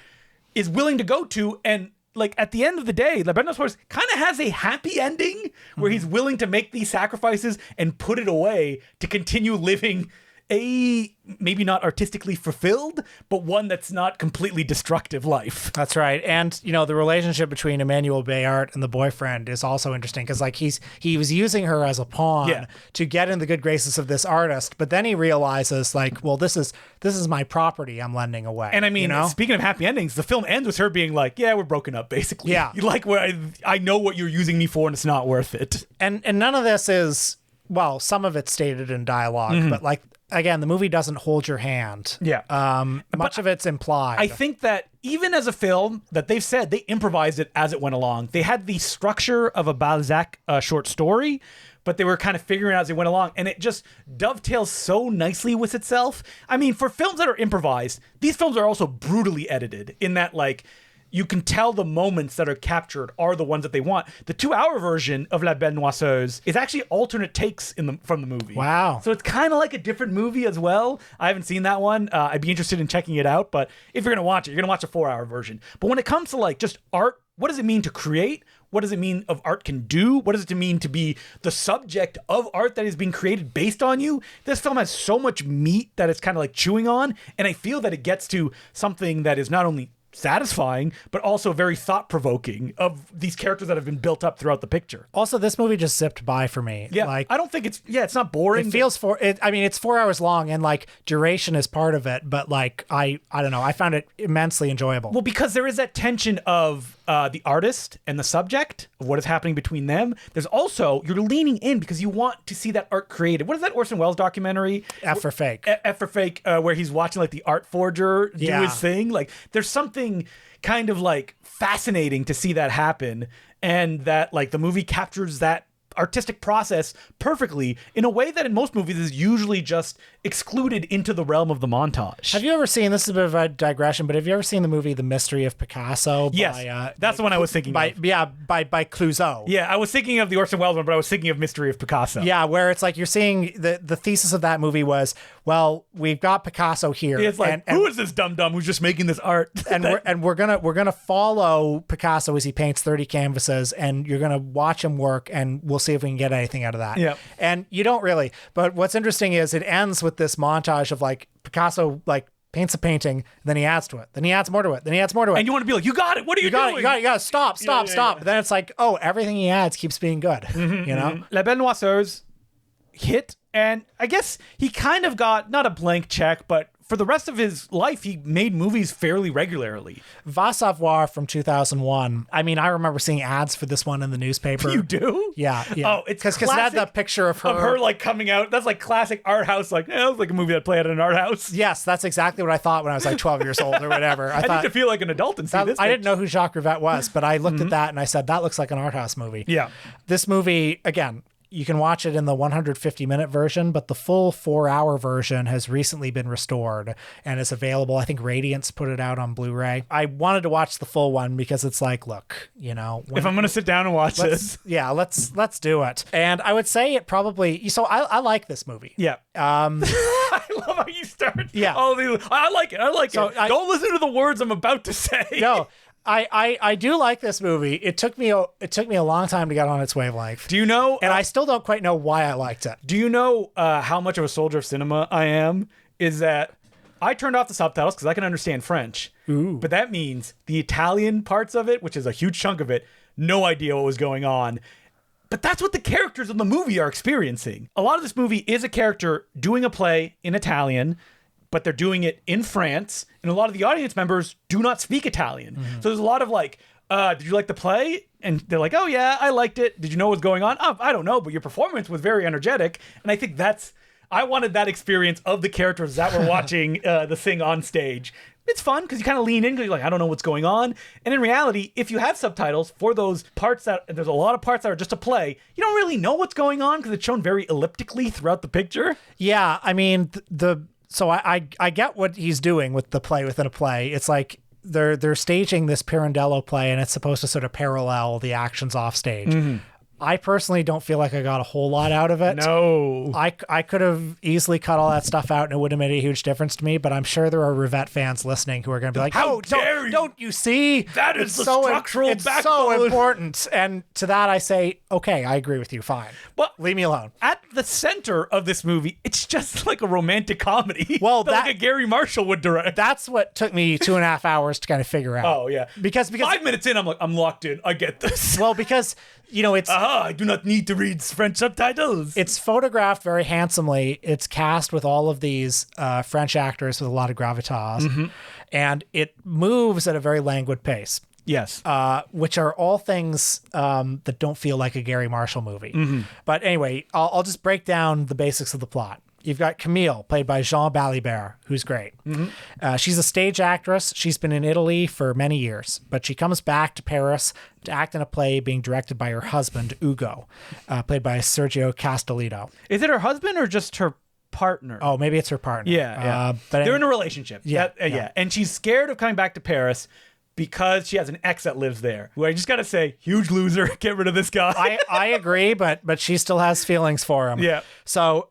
is willing to go to. And like, at the end of the day, La Belle Noiseuse kind of has a happy ending where he's willing to make these sacrifices and put it away to continue living a maybe not artistically fulfilled, but one that's not completely destructive life. That's right. And, you know, the relationship between Emmanuel Bayart and the boyfriend is also interesting because, like, he was using her as a pawn to get in the good graces of this artist, but then he realizes, like, well, this is my property I'm lending away. And I mean, you know? speaking of happy endings, the film ends with her being like, yeah, we're broken up, basically. Yeah. Like, where I know what you're using me for and it's not worth it. And none of this is, well, some of it's stated in dialogue, but, like, again, the movie doesn't hold your hand. Yeah. Much of it's implied. I think that even as a film that they've said they improvised it as it went along. They had the structure of a Balzac short story, but they were kind of figuring it out as they went along, and it just dovetails so nicely with itself. I mean, for films that are improvised, these films are also brutally edited in that, like, you can tell the moments that are captured are the ones that they want. The 2-hour version of La Belle Noiseuse is actually alternate takes from the movie. Wow. So it's kind of like a different movie as well. I haven't seen that one. I'd be interested in checking it out, but if you're going to watch it, you're going to watch a 4-hour version. But when it comes to, like, just art, what does it mean to create? What does it mean of art can do? What does it mean to be the subject of art that is being created based on you? This film has so much meat that it's kind of like chewing on, and I feel that it gets to something that is not only satisfying, but also very thought-provoking of these characters that have been built up throughout the picture. Also, this movie just zipped by for me. Yeah, like, I don't think it's not boring. It feels it's 4 hours long, and, like, duration is part of it, but, like, I don't know, I found it immensely enjoyable. Well, because there is that tension of the artist and the subject of what is happening between them. There's also, you're leaning in because you want to see that art created. What is that Orson Welles documentary? F for Fake. F for Fake, where he's watching, like, the art forger do his thing. Like, there's something kind of, like, fascinating to see that happen, and that, like, the movie captures that artistic process perfectly in a way that in most movies is usually just excluded into the realm of the montage. Have you ever seen, this is a bit of a digression, but have you ever seen the movie The Mystery of Picasso? Yes, that's the one I was thinking of. Yeah, by Clouseau. Yeah, I was thinking of the Orson Welles one, but I was thinking of Mystery of Picasso. Yeah, where it's like you're seeing the thesis of that movie was, well, we've got Picasso here. It's like, who is this dum-dum who's just making this art? and we're gonna follow Picasso as he paints 30 canvases, and you're gonna watch him work, and we'll see if we can get anything out of that. Yeah. And you don't really. But what's interesting is it ends with this montage of, like, Picasso, like, paints a painting, then he adds to it, then he adds more to it, then he adds more to it. And you want to be like, you got it. What are you doing? You got it. Stop. Yeah. But then it's like, oh, everything he adds keeps being good. You know? La Belle Noiseuse hit, and I guess he kind of got not a blank check, but for the rest of his life, he made movies fairly regularly. Va Savoir from 2001. I mean, I remember seeing ads for this one in the newspaper. You do? Yeah. Oh, it's because it had the picture of her. Like, coming out. That's like classic art house. Like, that was like a movie that played at an art house. Yes, that's exactly what I thought when I was like 12 years old or whatever. I need to feel like an adult and see this. I didn't know who Jacques Rivette was, but I looked at that and I said, that looks like an art house movie. Yeah. This movie, again, you can watch it in the 150-minute version, but the full 4-hour version has recently been restored and is available. I think Radiance put it out on Blu-ray. I wanted to watch the full one because it's like, look, you know, if I'm going to sit down and watch this. Yeah, let's do it. And I would say it probably, so I like this movie. Yeah. I love how you start. Yeah. I like it. Don't listen to the words I'm about to say. No. I do like this movie. It took me a long time to get on its wavelength. Do you know? And I still don't quite know why I liked it. Do you know how much of a soldier of cinema I am? Is that I turned off the subtitles because I can understand French. Ooh. But that means the Italian parts of it, which is a huge chunk of it, no idea what was going on. But that's what the characters in the movie are experiencing. A lot of this movie is a character doing a play in Italian, but they're doing it in France, and a lot of the audience members do not speak Italian. Mm-hmm. So there's a lot of like, did you like the play? And they're like, oh yeah, I liked it. Did you know what was going on? Oh, I don't know, but your performance was very energetic. And I think I wanted that experience of the characters that were watching the thing on stage. It's fun because you kind of lean in because you're like, I don't know what's going on. And in reality, if you have subtitles for those parts there's a lot of parts that are just a play, you don't really know what's going on because it's shown very elliptically throughout the picture. Yeah, I mean, So I get what he's doing with the play within a play. It's like they're staging this Pirandello play, and it's supposed to sort of parallel the actions off stage. Mm-hmm. I personally don't feel like I got a whole lot out of it. No. I could have easily cut all that stuff out and it wouldn't have made a huge difference to me, but I'm sure there are Rivette fans listening who are going to be like, How dare you? Don't you see? That is the structural it's backbone. so important. And to that I say, okay, I agree with you. Fine. Well, leave me alone. At the center of this movie, it's just like a romantic comedy. Well, that like a Gary Marshall would direct. That's what took me 2.5 hours to kind of figure out. Oh, yeah. Because 5 minutes in, I'm like, I'm locked in. I get this. Well, because, it's... I do not need to read French subtitles. It's photographed very handsomely. It's cast with all of these French actors with a lot of gravitas. And it moves at a very languid pace. Yes. Which are all things that don't feel like a Gary Marshall movie. But anyway, I'll just break down the basics of the plot. You've got Camille, played by Jean Balibert, who's great. She's a stage actress. She's been in Italy for many years, but she comes back to Paris to act in a play being directed by her husband, Ugo, played by Sergio Castellitto. Is it her husband or just her partner? Oh, maybe it's her partner. Yeah. But they're in a relationship. Yeah. And she's scared of coming back to Paris because she has an ex that lives there, who I just got to say, huge loser. Get rid of this guy. I agree, but she still has feelings for him. Yeah. So,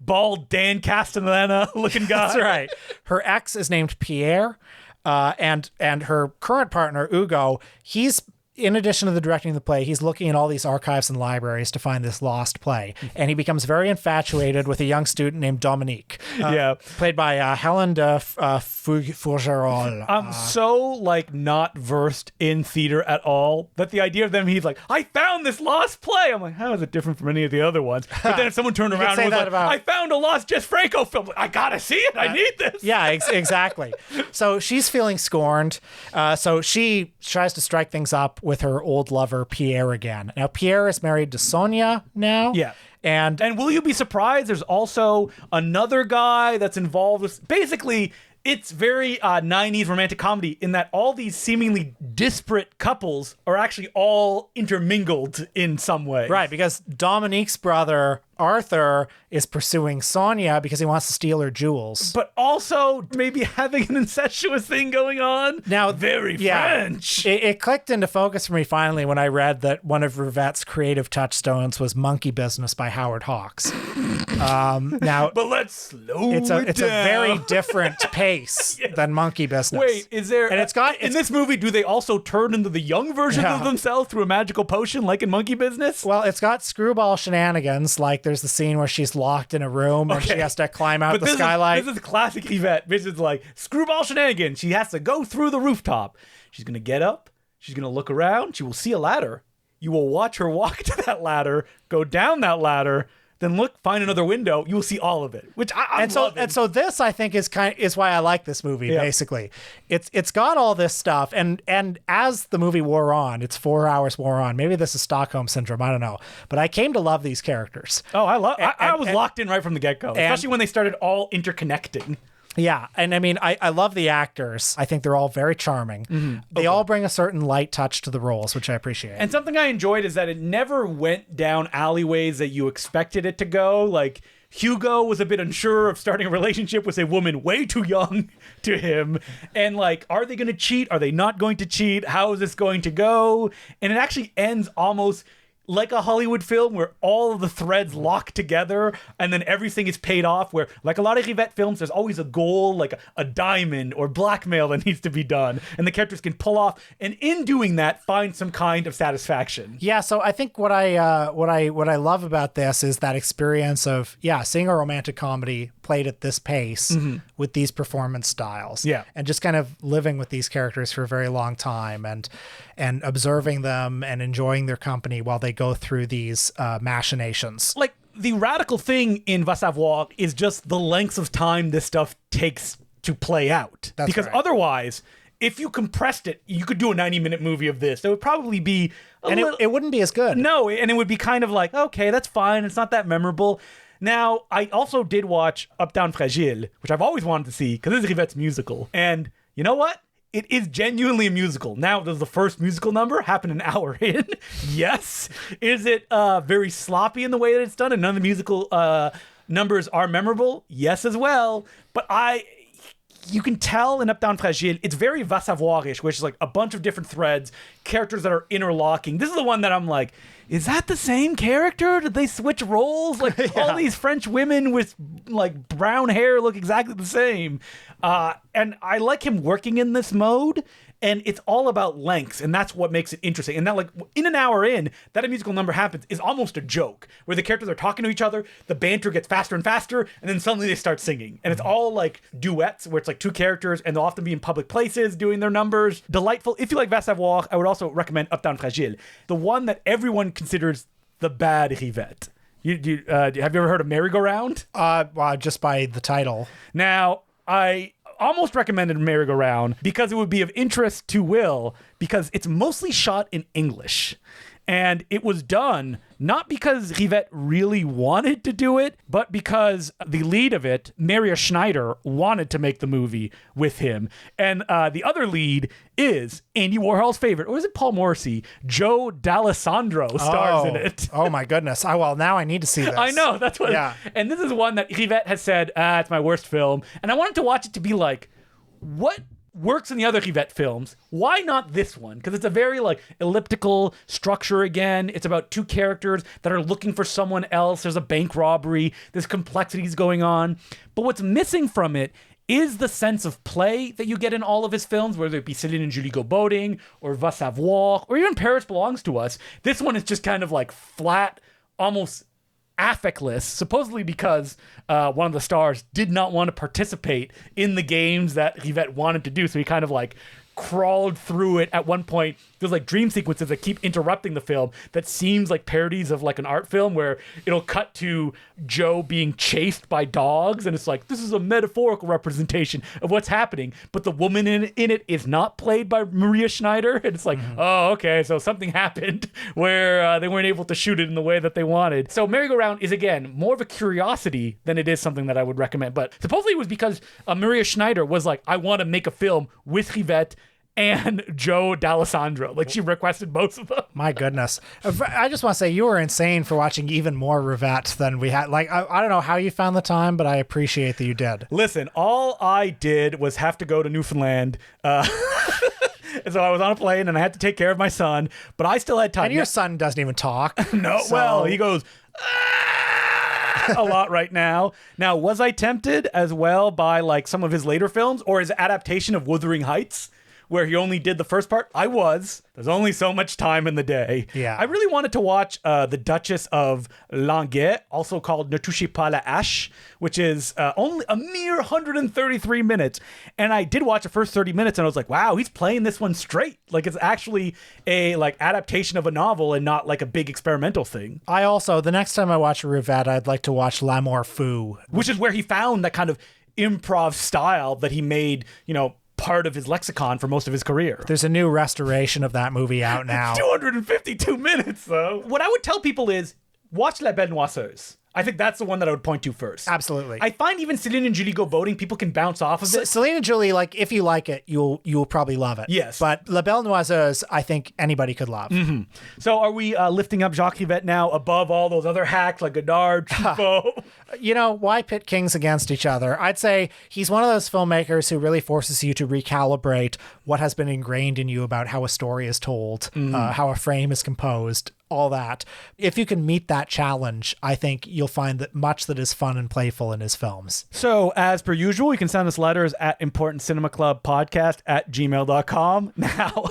bald Dan Castellana looking guy. That's right. Her ex is named Pierre, and her current partner, Ugo, he's, in addition to the directing of the play, he's looking in all these archives and libraries to find this lost play. And he becomes very infatuated with a young student named Dominique, played by Helen de Fougerolles. I'm so not versed in theater at all that the idea of them, he's like, I found this lost play. I'm like, how is it different from any of the other ones? But then if someone turned around and was like, I found a lost Jess Franco film, I gotta see it. I need this. Yeah, exactly. So she's feeling scorned. So she tries to strike things up with her old lover Pierre again. Now Pierre is married to Sonia now. Yeah. And will you be surprised? There's also another guy that's involved with, basically, it's very 90s romantic comedy in that all these seemingly disparate couples are actually all intermingled in some way. Right, because Dominique's brother, Arthur, is pursuing Sonia because he wants to steal her jewels. But also maybe having an incestuous thing going on. Now, very French. It clicked into focus for me finally when I read that one of Rivette's creative touchstones was Monkey Business by Howard Hawks. Now, but let's slow it's down. A very different pace than Monkey Business. Wait, is there... And in this movie, do they also turn into the young versions of themselves through a magical potion like in Monkey Business? Well, it's got screwball shenanigans, like there's the scene where she's locked in a room and she has to climb out the skylight. This is classic Yvette. This is like screwball shenanigans. She has to go through the rooftop. She's going to get up. She's going to look around. She will see a ladder. You will watch her walk to that ladder, go down that ladder, then look, find another window. You will see all of it, which I'm loving. And so this, I think, is why I like this movie. Yeah. Basically, it's got all this stuff, and as the movie wore on, its 4 hours wore on. Maybe this is Stockholm syndrome. I don't know, but I came to love these characters. Oh, I was locked in right from the get-go, especially when they started all interconnecting. Yeah, and I mean, I love the actors. I think they're all very charming. They all bring a certain light touch to the roles, which I appreciate. And something I enjoyed is that it never went down alleyways that you expected it to go. Like, Hugo was a bit unsure of starting a relationship with a woman way too young to him. And like, are they going to cheat? Are they not going to cheat? How is this going to go? And it actually ends almost like a Hollywood film where all of the threads lock together and then everything is paid off, where like a lot of Rivette films, there's always a goal, like a diamond or blackmail that needs to be done, and the characters can pull off, and in doing that find some kind of satisfaction. Yeah, so I think what I love about this is that experience of seeing a romantic comedy played at this pace with these performance styles, and just kind of living with these characters for a very long time and observing them and enjoying their company while they go through these machinations. Like, the radical thing in Va Savoir is just the lengths of time this stuff takes to play out. That's because right. Otherwise, if you compressed it, you could do a 90-minute movie of this. It would probably be it wouldn't be as good. No, and it would be kind of like, okay, that's fine. It's not that memorable. Now, I also did watch Up, Down, Fragile, which I've always wanted to see because it's Rivette's musical. And you know what? It is genuinely a musical. Now, does the first musical number happen an hour in? Yes. Is it very sloppy in the way that it's done and none of the musical numbers are memorable? Yes, as well. But you can tell in Up, Down, Fragile, it's very Va Savoir-ish, which is like a bunch of different threads, characters that are interlocking. This is the one that I'm like, is that the same character? Did they switch roles? Like all these French women with like brown hair look exactly the same. And I like him working in this mode. And it's all about lengths, and that's what makes it interesting. And that, like, in an hour in, that a musical number happens is almost a joke, where the characters are talking to each other, the banter gets faster and faster, and then suddenly they start singing. And it's all, like, duets, where it's, like, two characters, and they'll often be in public places doing their numbers. Delightful. If you like Va Savoir, I would also recommend Up, Down, Fragile, the one that everyone considers the bad Rivette. Have you ever heard of Merry Go Round? Well, just by the title. Now, I almost recommended Merry Go Round because it would be of interest to Will, because it's mostly shot in English. And it was done not because Rivette really wanted to do it, but because the lead of it, Maria Schneider, wanted to make the movie with him. And the other lead is Andy Warhol's favorite, or is it Paul Morrissey? Joe D'Alessandro stars in it. Oh my goodness. Well, now I need to see this. I know, that's what. Yeah. And this is one that Rivette has said, it's my worst film. And I wanted to watch it to be like, what works in the other Rivette films, why not this one? Because it's a very like elliptical structure again. It's about two characters that are looking for someone else. There's a bank robbery. There's complexities going on. But what's missing from it is the sense of play that you get in all of his films, whether it be Céline and Julie Go Boating, or Va Savoir, or even Paris Belongs to Us. This one is just kind of like flat, almost affectless, supposedly because one of the stars did not want to participate in the games that Rivette wanted to do, so he kind of like crawled through it. At one point, there's like dream sequences that keep interrupting the film that seems like parodies of like an art film, where it'll cut to Joe being chased by dogs, and it's like, this is a metaphorical representation of what's happening, but the woman in it is not played by Maria Schneider, and it's like, oh, okay, so something happened where they weren't able to shoot it in the way that they wanted. So Merry Go Round is, again, more of a curiosity than it is something that I would recommend, but supposedly it was because Maria Schneider was like, I want to make a film with Rivette and Joe D'Alessandro. Like, she requested both of them. My goodness. I just want to say you were insane for watching even more Rivette than we had. Like, I don't know how you found the time, but I appreciate that you did. Listen, all I did was have to go to Newfoundland. And so I was on a plane and I had to take care of my son, but I still had time. And your son doesn't even talk. No, so... well, he goes a lot right now. Now, was I tempted as well by like some of his later films, or his adaptation of Wuthering Heights, where he only did the first part? I was. There's only so much time in the day. Yeah. I really wanted to watch The Duchess of Langeais, also called Ne touchez pas la hache, which is only a mere 133 minutes. And I did watch the first 30 minutes and I was like, wow, he's playing this one straight. Like, it's actually a like adaptation of a novel and not like a big experimental thing. I also, the next time I watch Rivette, I'd like to watch L'amour fou, which is where he found that kind of improv style that he made, you know, part of his lexicon for most of his career. There's a new restoration of that movie out now. 252 minutes, though. What I would tell people is, watch La Belle Noiseuse. I think that's the one that I would point to first. Absolutely. I find even Céline and Julie Go Boating, people can bounce off of it. Céline and Julie, like, if you like it, you'll probably love it. Yes. But La Belle Noiseuse, I think anybody could love. Mm-hmm. So are we lifting up Jacques Rivette now above all those other hacks like Godard, Truffaut? You know, why pit kings against each other? I'd say he's one of those filmmakers who really forces you to recalibrate what has been ingrained in you about how a story is told, how a frame is composed, all that. If you can meet that challenge, I think you'll find that much that is fun and playful in his films. So, as per usual, you can send us letters at importantcinemaclubpodcast@gmail.com. Now,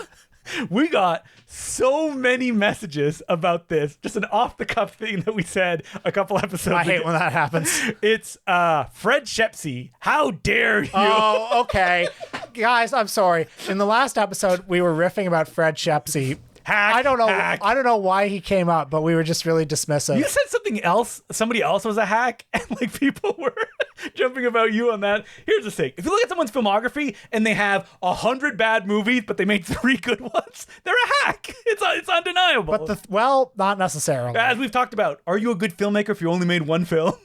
we got so many messages about this. Just an off-the-cuff thing that we said a couple episodes ago. I hate when that happens. It's Fred Shepsey. How dare you? Oh, okay. Guys, I'm sorry. In the last episode, we were riffing about Fred Shepsey. Hack, I don't know. hack. I don't know why he came up, but we were just really dismissive. You said something else. Somebody else was a hack, and like people were jumping about you on that. Here's the thing: if you look at someone's filmography and they have 100 bad movies, but they made 3 good ones, they're a hack. It's undeniable. But well, not necessarily. As we've talked about, are you a good filmmaker if you only made 1 film?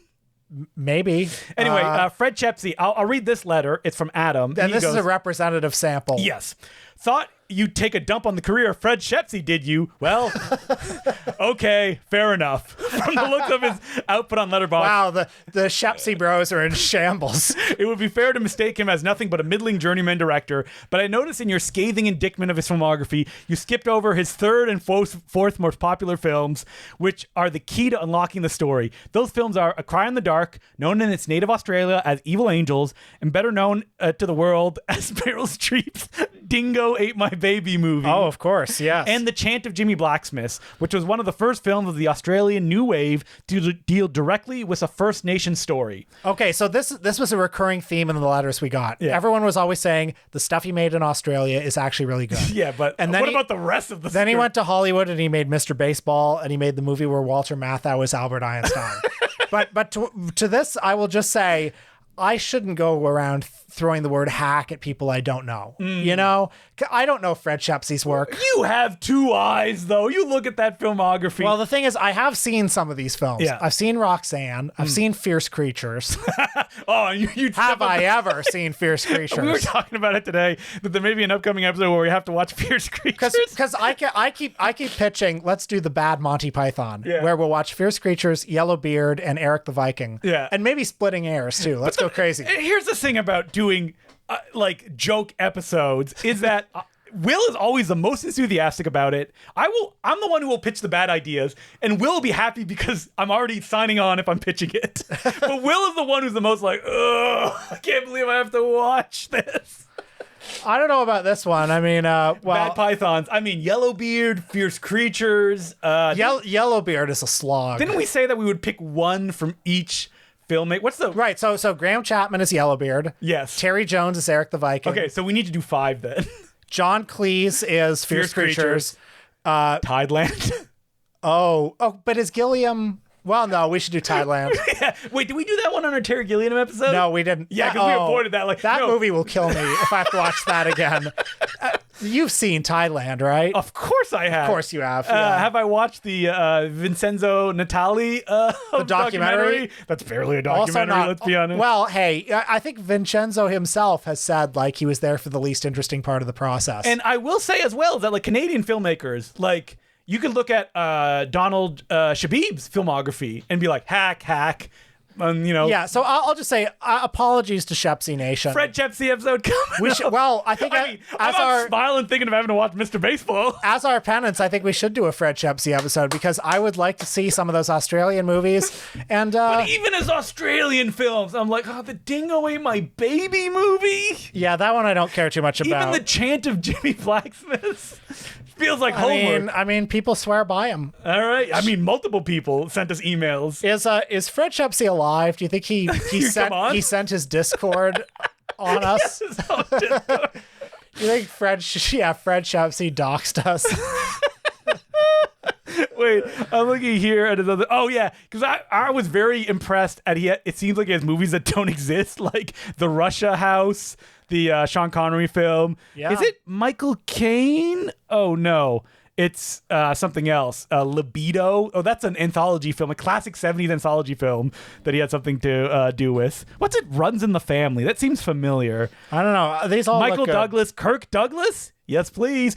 Maybe. Anyway, Fred Shepsey. I'll read this letter. It's from Adam. And this is a representative sample. Yes. Thought you take a dump on the career of Fred Shepsey, did you? Well, okay, fair enough. From the look of his output on Letterboxd. Wow, the Shepsey bros are in shambles. It would be fair to mistake him as nothing but a middling journeyman director, but I noticed in your scathing indictment of his filmography, you skipped over his third and fourth most popular films, which are the key to unlocking the story. Those films are A Cry in the Dark, known in its native Australia as Evil Angels, and better known to the world as Meryl Streep's Dingo Ate My Baby movie. Oh, of course, yes. And The Chant of Jimmy Blacksmith, which was one of the first films of the Australian New Wave to deal directly with a First Nation story. Okay, so this was a recurring theme in the letters we got. Yeah. Everyone was always saying the stuff he made in Australia is actually really good. Yeah, but and then what about the rest of the Then story? he went to Hollywood and he made Mr. Baseball, and he made the movie where Walter Matthau is Albert Einstein. but to this, I will just say, I shouldn't go around throwing the word hack at people I don't know. You know? I don't know Fred Shepsey's work. You have two eyes, though. You look at that filmography. Well, the thing is, I have seen some of these films. Yeah. I've seen Roxanne. I've seen Fierce Creatures. oh, you Have I ever seen Fierce Creatures? We were talking about it today, that there may be an upcoming episode where we have to watch Fierce Creatures. Because I keep pitching, let's do the bad Monty Python, Yeah. where we'll watch Fierce Creatures, Yellowbeard, and Eric the Viking. Yeah. And maybe Splitting Heirs, too. Let's go crazy. Here's the thing about doing like joke episodes is that Will is always the most enthusiastic about it. I'm the one who will pitch the bad ideas, and Will will be happy because I'm already signing on if I'm pitching it. But Will is the one who's the most like, ugh, I can't believe I have to watch this. I don't know about this one. I mean, Bad Pythons. I mean, Yellowbeard, Fierce Creatures. Yellowbeard is a slog. Didn't we say that we would pick one from each filmmaker? What's the... Right, so Graham Chapman is Yellowbeard. Yes. Terry Jones is Eric the Viking. Okay, so we need to do 5 then. John Cleese is Fierce Creatures. Tideland. Oh, but is Gilliam... Well, no, we should do Thailand. Yeah. Wait, did we do that one on our Terry Gilliam episode? No, we didn't. Yeah, because we avoided that. Like that movie will kill me if I have to watch that again. You've seen Thailand, right? Of course I have. Of course you have. Yeah. Have I watched the Vincenzo Natali the documentary? That's barely a documentary, let's be honest. Well, hey, I think Vincenzo himself has said like he was there for the least interesting part of the process. And I will say as well that like Canadian filmmakers, like you could look at Donald Shabib's filmography and be like, hack. You know. Yeah, so I'll just say apologies to Shepsey Nation. Fred Shepsey episode coming up. Well, I think I'm not smiling thinking of having to watch Mr. Baseball. As our penance, I think we should do a Fred Shepsey episode because I would like to see some of those Australian movies. And but even as Australian films, I'm like, the Dingo Ate My Baby movie. Yeah, that one I don't care too much about. Even The Chant of Jimmy Blacksmith feels like homework. I mean, people swear by him. All right. I mean, multiple people sent us emails. Is Fred Shepsey alive? Do you think he sent his Discord on us? You think Fred Shepsey doxed us? Wait, I'm looking here at his other. Oh yeah, because I was very impressed at it seems like he has movies that don't exist, like The Russia House, the Sean Connery film. Yeah. Is it Michael Caine? Oh no, it's something else. Libido. Oh, that's an anthology film, a classic 70s anthology film that he had something to do with. What's it? Runs in the Family. That seems familiar. I don't know. These all Michael look good. Douglas, Kirk Douglas. Yes, please.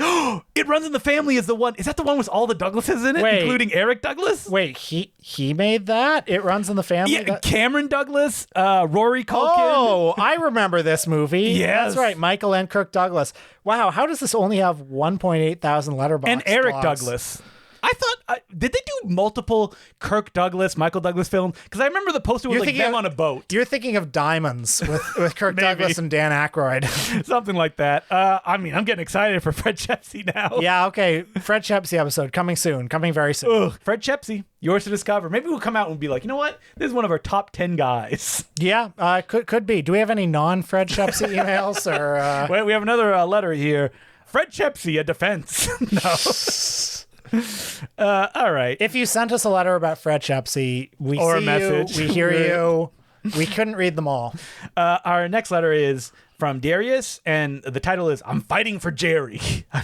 It Runs in the Family is the one. Is that the one with all the Douglases in it, including Eric Douglas? Wait, he made that? It Runs in the Family? Yeah, Cameron Douglas, Rory Culkin. Oh, I remember this movie. Yes. That's right, Michael and Kirk Douglas. Wow, how does this only have 1.8 thousand letterboxd And Eric blogs? Douglas. I thought, did they do multiple Kirk Douglas, Michael Douglas films? Because I remember the poster was like them on a boat. You're thinking of Diamonds with Kirk Douglas and Dan Aykroyd. Something like that. I mean, I'm getting excited for Fred Shepsey now. Yeah, okay. Fred Shepsey episode coming soon. Coming very soon. Ugh. Fred Shepsey, yours to discover. Maybe we'll come out and be like, you know what? This is one of our top 10 guys. Yeah, could be. Do we have any non-Fred Shepsey emails? Or Wait, we have another letter here. Fred Shepsey, a defense. No. All right. If you sent us a letter about Fred Shepsey, we Or a see message. you, we hear you. We couldn't read them all. Our next letter is from Darius, and the title is "I'm Fighting for Jerry."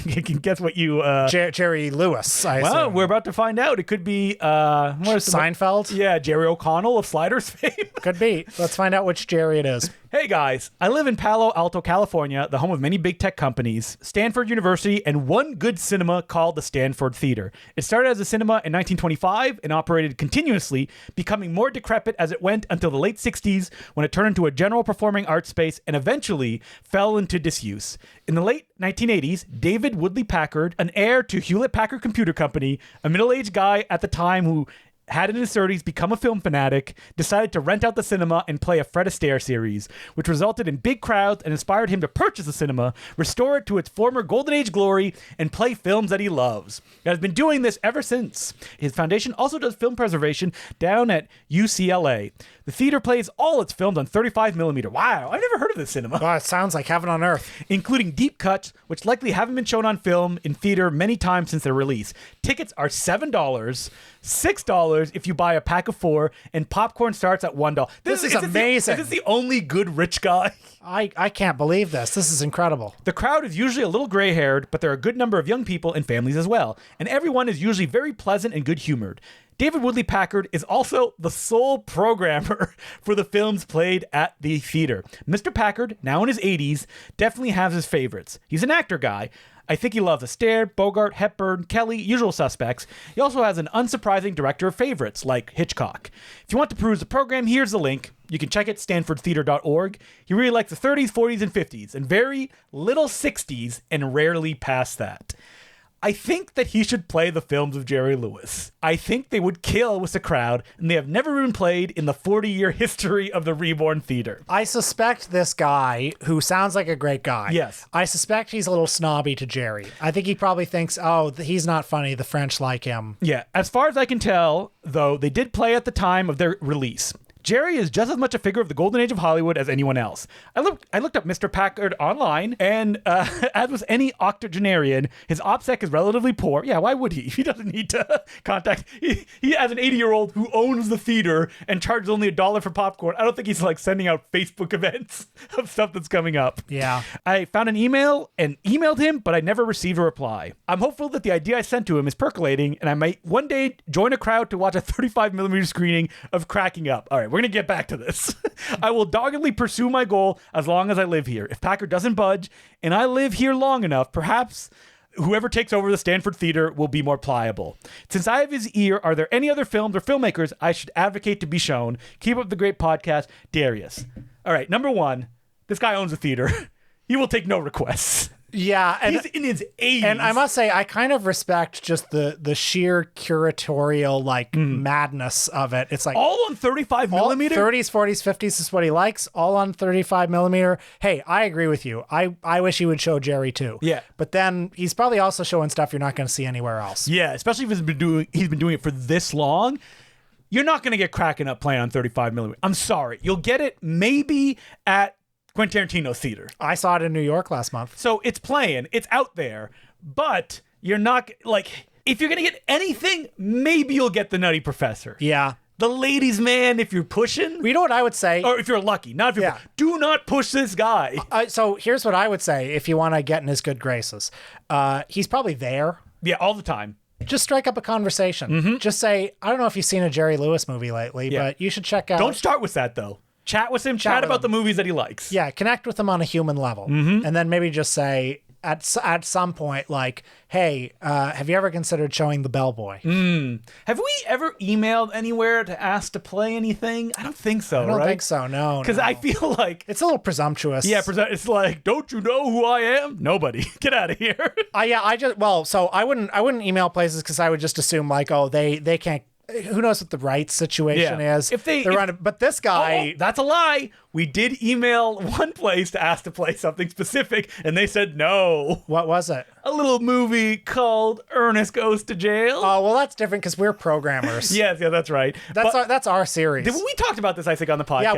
You can guess what you. Jerry Lewis. I Well, assume. we're about to find out. It could be Seinfeld. Yeah, Jerry O'Connell of Sliders fame. Could be. Let's find out which Jerry it is. Hey guys, I live in Palo Alto, California, the home of many big tech companies, Stanford University, and one good cinema called the Stanford Theater. It started as a cinema in 1925 and operated continuously, becoming more decrepit as it went until the late 60s when it turned into a general performing arts space and eventually fell into disuse. In the late 1980s, David Woodley Packard, an heir to Hewlett-Packard Computer Company, a middle-aged guy at the time who had in his 30s become a film fanatic, decided to rent out the cinema and play a Fred Astaire series, which resulted in big crowds and inspired him to purchase the cinema, restore it to its former golden age glory, and play films that he loves. He has been doing this ever since. His foundation also does film preservation down at UCLA. The theater plays all its films on 35mm. Wow, I've never heard of this cinema. Oh, it sounds like heaven on earth. Including deep cuts, which likely haven't been shown on film in theater many times since their release. Tickets are $7, $6 if you buy a pack of 4, and popcorn starts at $1. This is amazing. Is this the only good rich guy? I can't believe this. This is incredible. The crowd is usually a little gray-haired, but there are a good number of young people and families as well. And everyone is usually very pleasant and good-humored. David Woodley Packard is also the sole programmer for the films played at the theater. Mr. Packard, now in his 80s, definitely has his favorites. He's an actor guy. I think he loves Astaire, Bogart, Hepburn, Kelly, usual suspects. He also has an unsurprising director of favorites, like Hitchcock. If you want to peruse the program, here's the link. You can check it, stanfordtheater.org. He really likes the 30s, 40s, and 50s, and very little 60s, and rarely past that. I think that he should play the films of Jerry Lewis. I think they would kill with the crowd, and they have never been played in the 40-year history of the Reborn Theater. I suspect this guy, who sounds like a great guy. Yes. I suspect he's a little snobby to Jerry. I think he probably thinks, oh, he's not funny. The French like him. Yeah. As far as I can tell, though, they did play at the time of their release. Jerry is just as much a figure of the golden age of Hollywood as anyone else. I looked up Mr. Packard online, and as with any octogenarian, his OPSEC is relatively poor. Yeah, why would he? He doesn't need to contact... He as an 80-year-old who owns the theater and charges only $1 for popcorn, I don't think he's like sending out Facebook events of stuff that's coming up. Yeah. I found an email and emailed him, but I never received a reply. I'm hopeful that the idea I sent to him is percolating, and I might one day join a crowd to watch a 35mm screening of Cracking Up. All right, we're going to get back to this. I will doggedly pursue my goal as long as I live here. If Packard doesn't budge and I live here long enough, perhaps whoever takes over the Stanford Theater will be more pliable. Since I have his ear, are there any other films or filmmakers I should advocate to be shown? Keep up the great podcast, Darius. All right, number one, this guy owns a theater. He will take no requests. Yeah, and he's in his 80s. And I must say, I kind of respect just the sheer curatorial madness of it. It's like all on 35mm. 30s, 40s, 50s is what he likes. All on 35mm. Hey, I agree with you. I wish he would show Jerry too. Yeah, but then he's probably also showing stuff you're not going to see anywhere else. Yeah, especially if he's been doing it for this long. You're not going to get Cracking Up playing on 35mm. I'm sorry, you'll get it maybe at Quentin Tarantino's theater. I saw it in New York last month. So it's playing, it's out there, but you're not, like, if you're going to get anything, maybe you'll get The Nutty Professor. Yeah. The Ladies' Man, if you're pushing. You know what I would say? Or if you're lucky, not if you're do not push this guy. So here's what I would say if you want to get in his good graces. He's probably there. Yeah, all the time. Just strike up a conversation. Mm-hmm. Just say, I don't know if you've seen a Jerry Lewis movie lately, but you should check out. Don't start with that, though. Chat with him, chat about the movies that he likes. Yeah, connect with him on a human level. Mm-hmm. And then maybe just say at some point, like, hey, have you ever considered showing The Bellboy? Have we ever emailed anywhere to ask to play anything? I don't think so, I don't think so, no. Because I feel like... it's a little presumptuous. Yeah, it's like, don't you know who I am? Nobody. Get out of here. So I wouldn't email places because I would just assume, like, oh, they can't... Who knows what the rights situation is? But this guy, that's a lie. We did email one place to ask to play something specific, and they said no. What was it? A little movie called Ernest Goes to Jail. Oh, well, that's different because we're programmers. Yes, that's right. That's our series. We talked about this, I think, on the podcast. Yeah,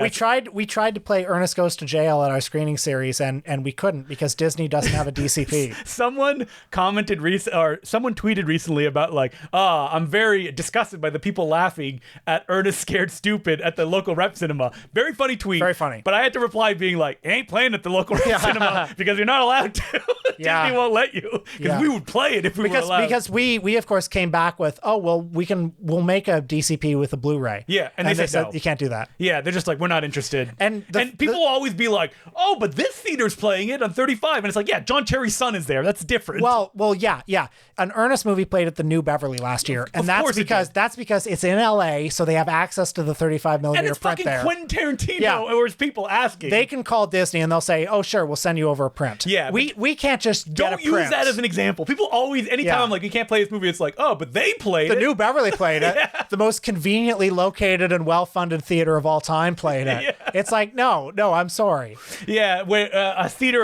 we tried to play Ernest Goes to Jail at our screening series, and we couldn't because Disney doesn't have a DCP. Someone someone tweeted recently about like, I'm very disgusted by the people laughing at Ernest Scared Stupid at the local rep cinema. Very funny tweet. Very funny. funny. But I had to reply being like, it ain't playing at the local cinema because you're not allowed to. Disney won't let you because we would play it if we were allowed. Because we of course came back with, oh, well, we'll make a DCP with a Blu-ray. Yeah, and they said no. You can't do that. Yeah, they're just like, we're not interested. And people will always be like, oh, but this theater's playing it on 35. And it's like, yeah, John Cherry's son is there. That's different. Well, yeah. An Ernest movie played at the New Beverly last year. And that's because it's in LA, so they have access to the 35 millimeter and it's print there. Quentin Tarantino, or it's people asking. They can call Disney and they'll say, oh, sure, we'll send you over a print. Yeah. We can't just get a print. Don't use that as an example. People always, anytime I'm like, you can't play this movie, it's like, oh, but they played it. The New Beverly played it. The most conveniently located and well-funded theater of all time played it. It's like, no, I'm sorry. Yeah, where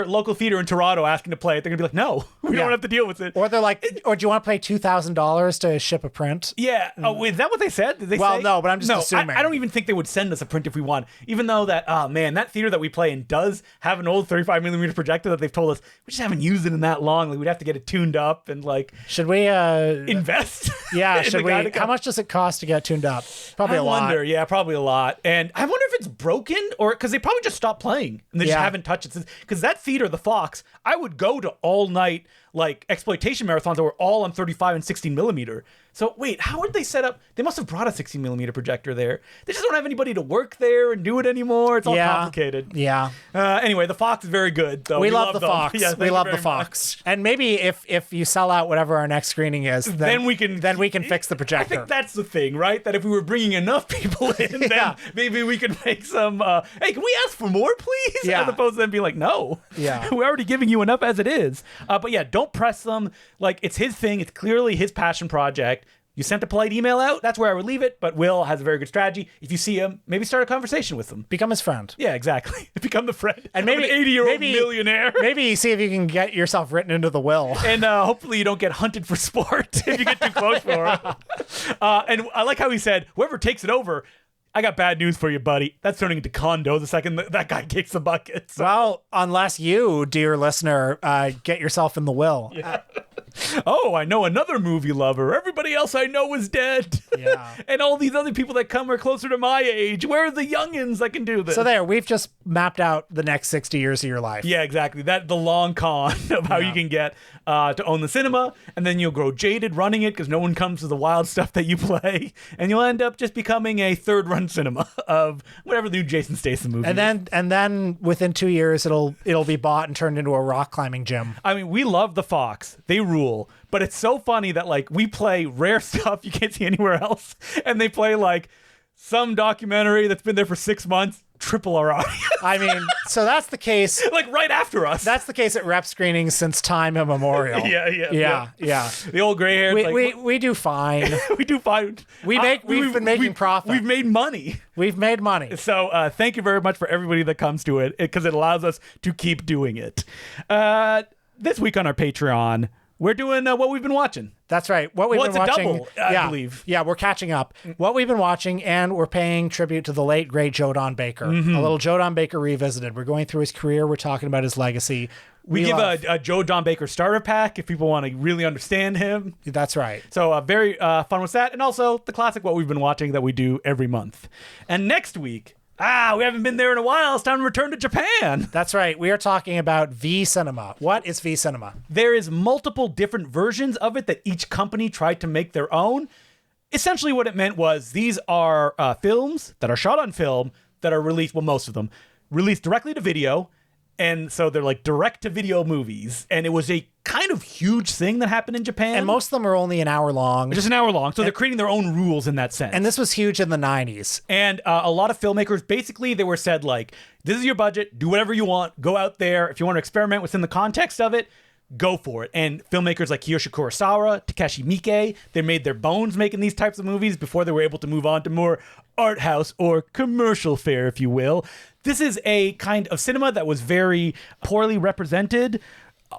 local theater in Toronto asking to play it, they're gonna be like, no, we don't have to deal with it. Or they're like, or do you want to pay $2,000 to ship a print? Yeah. Oh, is that what they said? Did they say? No, but I'm just assuming. I don't even think they would send us a print if we want. Even though that, that theater that we play in does have an old 35 millimeter projector that they've told us we just haven't used it in that long. Like, we'd have to get it tuned up and like. Should we invest? Yeah. Should we? How much does it cost to get tuned up? Probably a lot. I wonder. Yeah, probably a lot. And I wonder if it's broken or because they probably just stopped playing and they just haven't touched it. Because that theater, the Fox, I would go to all night like exploitation marathons that were all on 35 and 16 millimeter. So wait, how would they set up? They must have brought a 16 millimeter projector there. They just don't have anybody to work there and do it anymore. It's all complicated. Yeah. Anyway, the Fox is very good. Though. We love the Fox. Yeah, we love the Fox. And maybe if you sell out whatever our next screening is, then we can fix the projector. I think that's the thing, right? That if we were bringing enough people in, then maybe we could make some. Hey, can we ask for more, please? Yeah. As opposed to them being like, no. Yeah. We're already giving you enough as it is. But yeah, don't press them. Like, it's his thing. It's clearly his passion project. You sent a polite email out, that's where I would leave it, but Will has a very good strategy. If you see him, maybe start a conversation with him. Become his friend. Yeah, exactly. Become the friend and maybe of an 80-year-old millionaire. Maybe see if you can get yourself written into the will. And hopefully you don't get hunted for sport if you get too close for him. And I like how he said, whoever takes it over, I got bad news for you, buddy. That's turning into condo the second that guy kicks the bucket. So. Well, unless you, dear listener, get yourself in the will. Yeah. Oh, I know another movie lover. Everybody else I know is dead. Yeah. And all these other people that come are closer to my age. Where are the youngins that can do this? So we've just mapped out the next 60 years of your life. Yeah, exactly. That's the long con of how you can get to own the cinema, and then you'll grow jaded running it because no one comes to the wild stuff that you play, and you'll end up just becoming a third-run cinema of whatever the new Jason Statham movie is. And then within 2 years, it'll be bought and turned into a rock climbing gym. I mean, we love the Fox. They rule. But it's so funny that like we play rare stuff you can't see anywhere else, and they play like some documentary that's been there for 6 months, triple our audience. I mean, so that's the case. Like right after us. That's the case at rep screenings since time immemorial. Yeah. The old gray hair. We do fine. We do fine. We've been making profit. We've made money. We've made money. So thank you very much for everybody that comes to it because it allows us to keep doing it. This week on our Patreon, we're doing what we've been watching. That's right. What we've been watching. Double, I believe. Yeah, we're catching up. What we've been watching, and we're paying tribute to the late, great Joe Don Baker. A little Joe Don Baker revisited. We're going through his career. We're talking about his legacy. We give a Joe Don Baker starter pack if people want to really understand him. That's right. So very fun with that. And also the classic what we've been watching that we do every month. And next week, we haven't been there in a while. It's time to return to Japan. That's right. We are talking about V Cinema. What is V Cinema? There is multiple different versions of it that each company tried to make their own. Essentially what it meant was these are films that are shot on film that are released, well, most of them, released directly to video. And so they're like direct-to-video movies. And it was a kind of huge thing that happened in Japan. And most of them are only an hour long. Just an hour long. So they're creating their own rules in that sense. And this was huge in the 90s. And a lot of filmmakers, basically, they were said, like, this is your budget. Do whatever you want. Go out there. If you want to experiment within the context of it, go for it. And filmmakers like Kiyoshi Kurosawa, Takeshi Miike, they made their bones making these types of movies before they were able to move on to more art house or commercial fare, if you will. This is a kind of cinema that was very poorly represented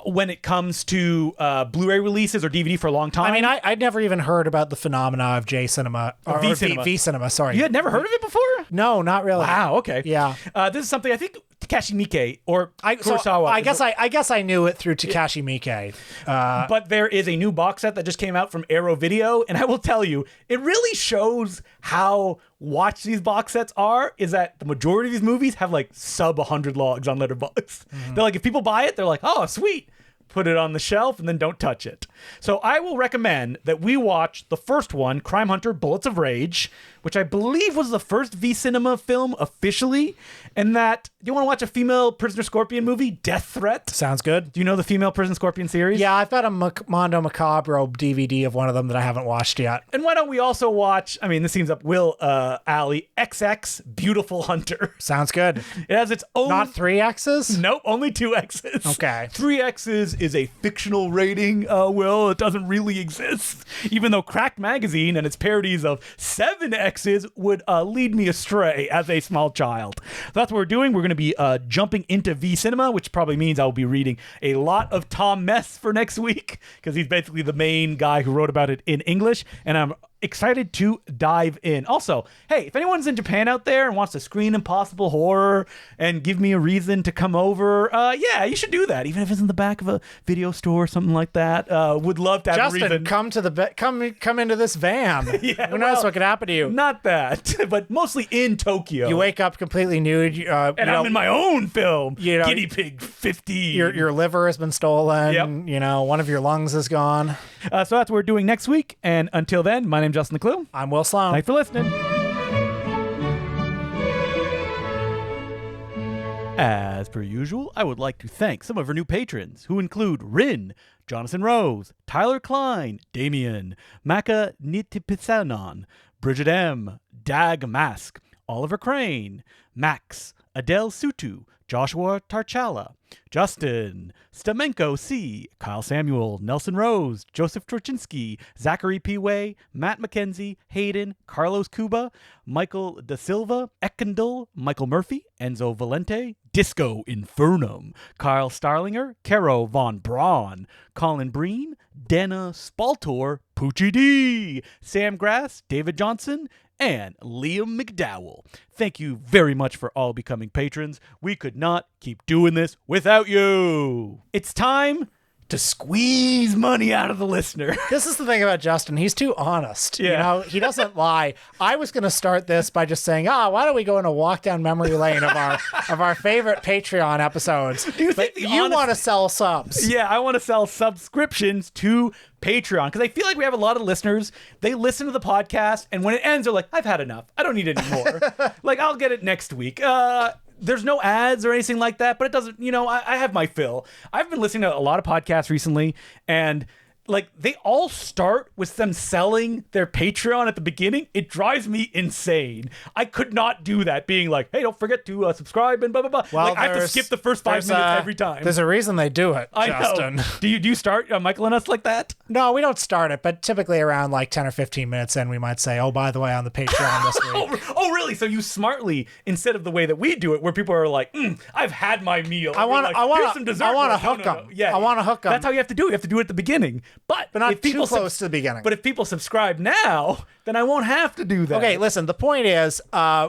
when it comes to Blu-ray releases or DVD for a long time. I mean, I'd never even heard about the phenomena of J Cinema. Or V Cinema, sorry. You had never heard of it before? No, not really. Wow, okay. Yeah. This is something I think Takashi Miike or Kurosawa. I guess I knew it through Takashi Miike. But there is a new box set that just came out from Arrow Video, and I will tell you, it really shows how watch these box sets are, is that the majority of these movies have like sub 100 logs on Letterboxd. They're like, if people buy it, they're like, oh, sweet. Put it on the shelf and then don't touch it. So I will recommend that we watch the first one, Crime Hunter Bullets of Rage, which I believe was the first V Cinema film officially. And that, do you want to watch a female Prisoner Scorpion movie, Death Threat? Sounds good. Do you know the female Prison Scorpion series? Yeah, I've got a Mondo Macabro DVD of one of them that I haven't watched yet. And why don't we also watch, I mean, this seems up Will Alley, XX Beautiful Hunter. Sounds good. It has its own... Not 3 X's? Nope, only 2 X's. Okay. 3 X's is a fictional rating, Will. It doesn't really exist. Even though Cracked Magazine and its parodies of 7 X's would lead me astray as a small child. So that's what we're doing. We're going to be jumping into V Cinema, which probably means I'll be reading a lot of Tom Mess for next week, because he's basically the main guy who wrote about it in English, and I'm excited to dive in. Also, hey, if anyone's in Japan out there and wants to screen Impossible Horror and give me a reason to come over, yeah, you should do that, even if it's in the back of a video store or something like that. Would love to have Justin, a reason. come into this van. Yeah, Who knows what could happen to you? Not that, but mostly in Tokyo. You wake up completely nude. and I'm in my own film. Guinea Pig 15. Your liver has been stolen. Yep. One of your lungs is gone. So that's what we're doing next week. And until then, my name's Justin Decloux. I'm Will Sloan. Thanks for listening. As per usual, I would like to thank some of our new patrons, who include Rin, Jonathan Rose, Tyler Klein, Damien, Maka Nitipisanon, Bridget M, Dag Mask, Oliver Crane, Max, Adele Sutu, Joshua Tarchala, Justin, Stamenko C, Kyle Samuel, Nelson Rose, Joseph Trochinsky, Zachary P. Way, Matt McKenzie, Hayden, Carlos Cuba, Michael Da Silva, Ekendel, Michael Murphy, Enzo Valente, Disco Infernum, Kyle Starlinger, Caro Von Braun, Colin Breen, Dana Spaltor, Poochie D, Sam Grass, David Johnson, and Liam McDowell. Thank you very much for all becoming patrons. We could not keep doing this without you. It's time to squeeze money out of the listener. This is the thing about Justin. He's too honest. Yeah. He doesn't lie. I was going to start this by just saying, why don't we go on a walk down memory lane of our favorite Patreon episodes? Do you think you want to sell subs? Yeah, I want to sell subscriptions to Patreon, because I feel like we have a lot of listeners. They listen to the podcast, and when it ends, they're like, I've had enough. I don't need any more. Like, I'll get it next week. There's no ads or anything like that, but it doesn't, I have my fill. I've been listening to a lot of podcasts recently, and like, they all start with them selling their Patreon at the beginning. It drives me insane. I could not do that, being like, hey, don't forget to subscribe and blah, blah, blah. Well, like, I have to skip the first 5 minutes every time. There's a reason they do it, Justin. I know. Do you start Michael and us like that? No, we don't start it, but typically around like 10 or 15 minutes in, we might say, oh, by the way, on the Patreon this week. Oh, really? So you smartly, instead of the way that we do it, where people are like, I've had my meal. I want some dessert. I want to hook them. Yeah, I want to hook them. That's how you have to do it. You have to do it at the beginning. But not if people too close to the beginning. But if people subscribe now, then I won't have to do that. Okay, listen, the point is,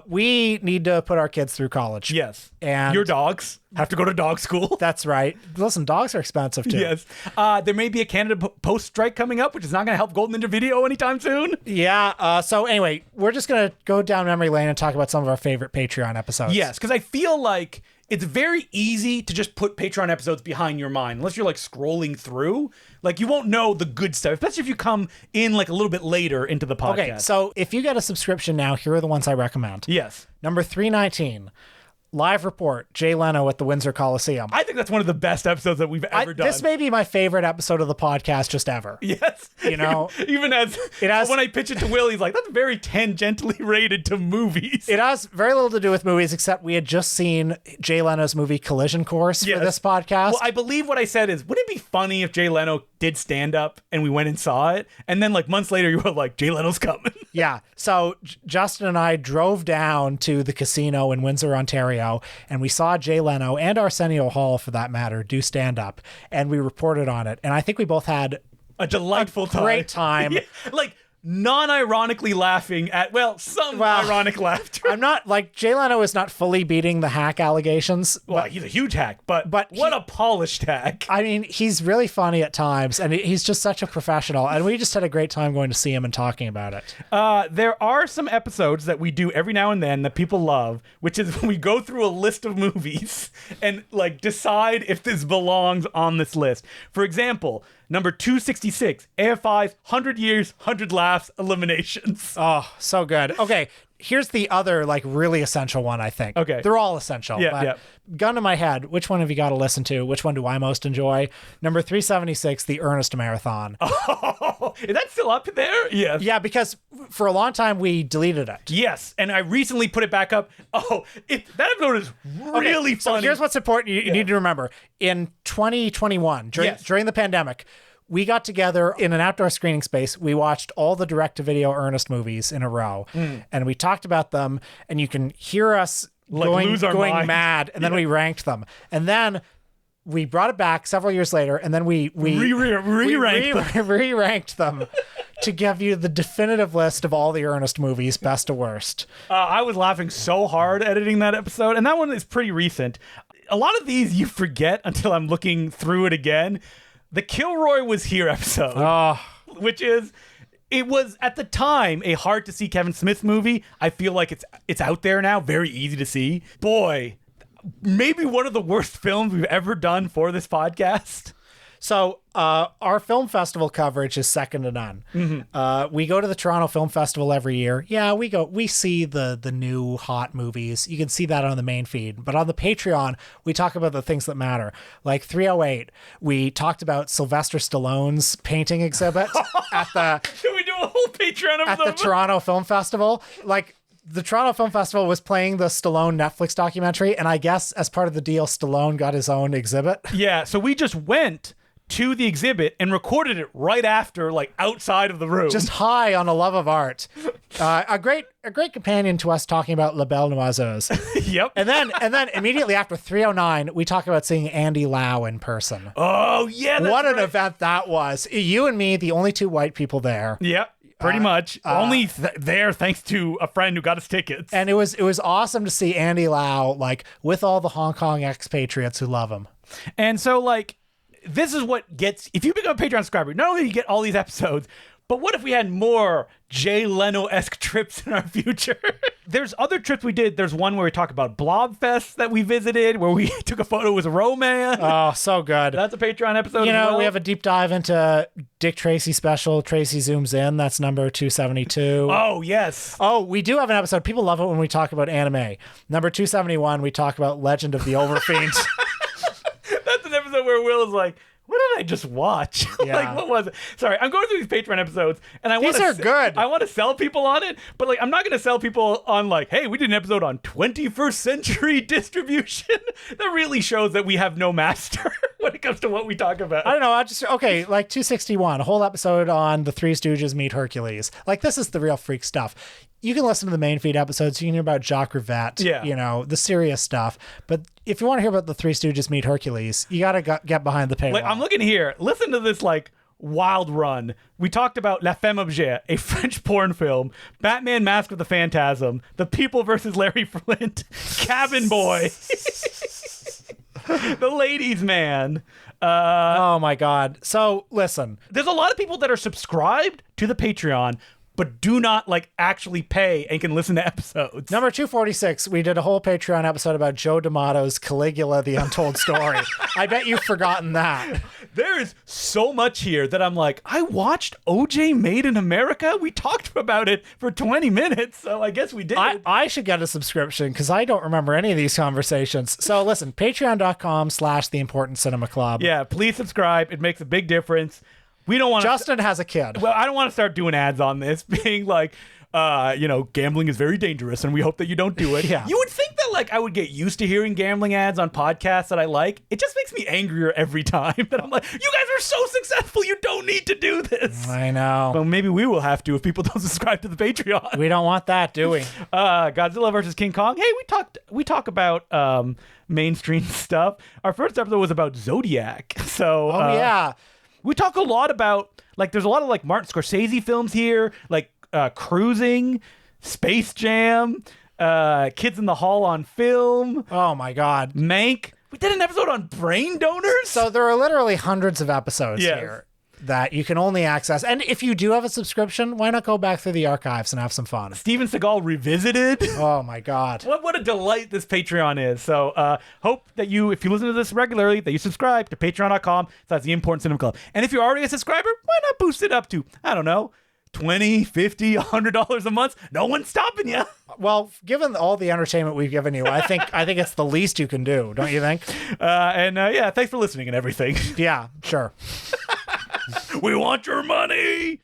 we need to put our kids through college. Yes. And your dogs have to go to dog school. That's right. Listen, dogs are expensive too. Yes. There may be a Canada Post strike coming up, which is not going to help Golden Ninja Video anytime soon. Yeah. So anyway, we're just going to go down memory lane and talk about some of our favorite Patreon episodes. Yes, because I feel like it's very easy to just put Patreon episodes behind your mind, unless you're like scrolling through. Like, you won't know the good stuff, especially if you come in like a little bit later into the podcast. Okay, so if you get a subscription now, here are the ones I recommend. Yes. Number 319. Live report, Jay Leno at the Windsor Coliseum. I think that's one of the best episodes that we've ever done. This may be my favorite episode of the podcast just ever. Yes. Even as when I pitch it to Will, he's like, that's very tangentially rated to movies. It has very little to do with movies, except we had just seen Jay Leno's movie Collision Course for this podcast. Well, I believe what I said is, wouldn't it be funny if Jay Leno did stand up and we went and saw it? And then like months later, you were like, Jay Leno's coming. Yeah. So Justin and I drove down to the casino in Windsor, Ontario, and we saw Jay Leno and Arsenio Hall, for that matter, do stand up, and we reported on it. And I think we both had a delightful time. Great time. Yeah, like, non-ironically laughing at, some ironic laughter. I'm not, like, Jay Leno is not fully beating the hack allegations. Well, he's a huge hack, but what a polished hack. I mean, he's really funny at times, and he's just such a professional, and we just had a great time going to see him and talking about it. There are some episodes that we do every now and then that people love, which is when we go through a list of movies and, like, decide if this belongs on this list. For example, number 266, AFI's 100 Years, 100 Laughs, Eliminations. Oh, so good. Okay, here's the other, like, really essential one, I think. Okay. They're all essential. Yeah, but yeah. Gun to my head, which one have you got to listen to? Which one do I most enjoy? Number 376, The Ernest Marathon. Oh, is that still up there? Yes. Yeah, because for a long time we deleted it. Yes, and I recently put it back up. Oh, that episode is really funny. So here's what's important you need to remember. In 2021, during the pandemic, we got together in an outdoor screening space. We watched all the direct-to-video Ernest movies in a row, and we talked about them, and you can hear us going mad, and then we ranked them. And then we brought it back several years later, and then we re-ranked them to give you the definitive list of all the Ernest movies, best to worst. I was laughing so hard editing that episode, and that one is pretty recent. A lot of these you forget until I'm looking through it again. The Kilroy Was Here episode, which is, it was at the time a hard to see Kevin Smith movie. I feel like it's out there now, very easy to see. Boy, maybe one of the worst films we've ever done for this podcast. So our film festival coverage is second to none. Mm-hmm. We go to the Toronto Film Festival every year. Yeah, we see the new hot movies. You can see that on the main feed. But on the Patreon, we talk about the things that matter. Like 308, we talked about Sylvester Stallone's painting exhibit at the... Should we do a whole Patreon of at the Toronto Film Festival? Like, the Toronto Film Festival was playing the Stallone Netflix documentary, and I guess as part of the deal, Stallone got his own exhibit. Yeah, so we just went to the exhibit and recorded it right after, like, outside of the room. Just high on a love of art. A great companion to us talking about La Belle Noiseuse. Yep. And then immediately after 309, we talk about seeing Andy Lau in person. Oh, yeah. What an event that was. You and me, the only two white people there. Yep. Pretty much. Only there thanks to a friend who got us tickets. And it was awesome to see Andy Lau, like, with all the Hong Kong expatriates who love him. And so, like, this is what gets, if you become a Patreon subscriber, not only do you get all these episodes, but what if we had more Jay Leno-esque trips in our future? There's other trips we did. There's one where we talk about Blobfest that we visited, where we took a photo with Roman. Oh, so good. That's a Patreon episode. You know, we have a deep dive into Dick Tracy special, Tracy Zooms In. That's number 272. Oh, yes. Oh, we do have an episode. People love it when we talk about anime. Number 271, we talk about Legend of the Overfiend. That's an episode where Will is like, what did I just watch? Yeah. Like, what was it? Sorry, I'm going through these Patreon episodes, and These are good. I want to sell people on it, but, like, I'm not going to sell people on, like, hey, we did an episode on 21st century distribution. That really shows that we have no master when it comes to what we talk about. I don't know. Like 261, a whole episode on the Three Stooges meet Hercules. Like, this is the real freak stuff. You can listen to the main feed episodes. You can hear about Jacques Rivette, you know, the serious stuff. But if you want to hear about the Three Stooges meet Hercules, you got to get behind the paywall. Like, I'm looking here. Listen to this, like, wild run. We talked about La Femme Objet, a French porn film, Batman Mask of the Phantasm, The People versus Larry Flint, Cabin Boy, The Ladies Man. Oh, my God. So, listen. There's a lot of people that are subscribed to the Patreon, but do not, like, actually pay and can listen to episodes. Number 246, we did a whole Patreon episode about Joe D'Amato's Caligula, the Untold Story. I bet you've forgotten that. There is so much here that I'm like, I watched OJ Made in America. We talked about it for 20 minutes, so I guess we did. I should get a subscription because I don't remember any of these conversations. So listen, patreon.com/The Important Cinema Club. Yeah, please subscribe. It makes a big difference. We don't want Justin has a kid. Well, I don't want to start doing ads on this, being like, you know, gambling is very dangerous, and we hope that you don't do it. Yeah. You would think that, like, I would get used to hearing gambling ads on podcasts that I like. It just makes me angrier every time that I'm like, you guys are so successful, you don't need to do this. I know. Well, maybe we will have to if people don't subscribe to the Patreon. We don't want that, do we? Godzilla versus King Kong. Hey, we talk about mainstream stuff. Our first episode was about Zodiac. So, yeah. we talk a lot about, Like there's a lot of like Martin Scorsese films here, like Cruising, Space Jam, Kids in the Hall on Film. Oh my God. Mank. We did an episode on brain donors. So there are literally hundreds of episodes Yes. here that you can only access. And if you do have a subscription, why not go back through the archives and have some fun? Steven Seagal Revisited. Oh my God. What a delight this Patreon is. So hope that you, if you listen to this regularly, that you subscribe to patreon.com. So that's the Important Cinema Club. And if you're already a subscriber, why not boost it up to, I don't know, $20, $50, $100 a month? No one's stopping you. Well, given all the entertainment we've given you, I think it's the least you can do, don't you think? Yeah, thanks for listening and everything. Yeah, sure. We want your money.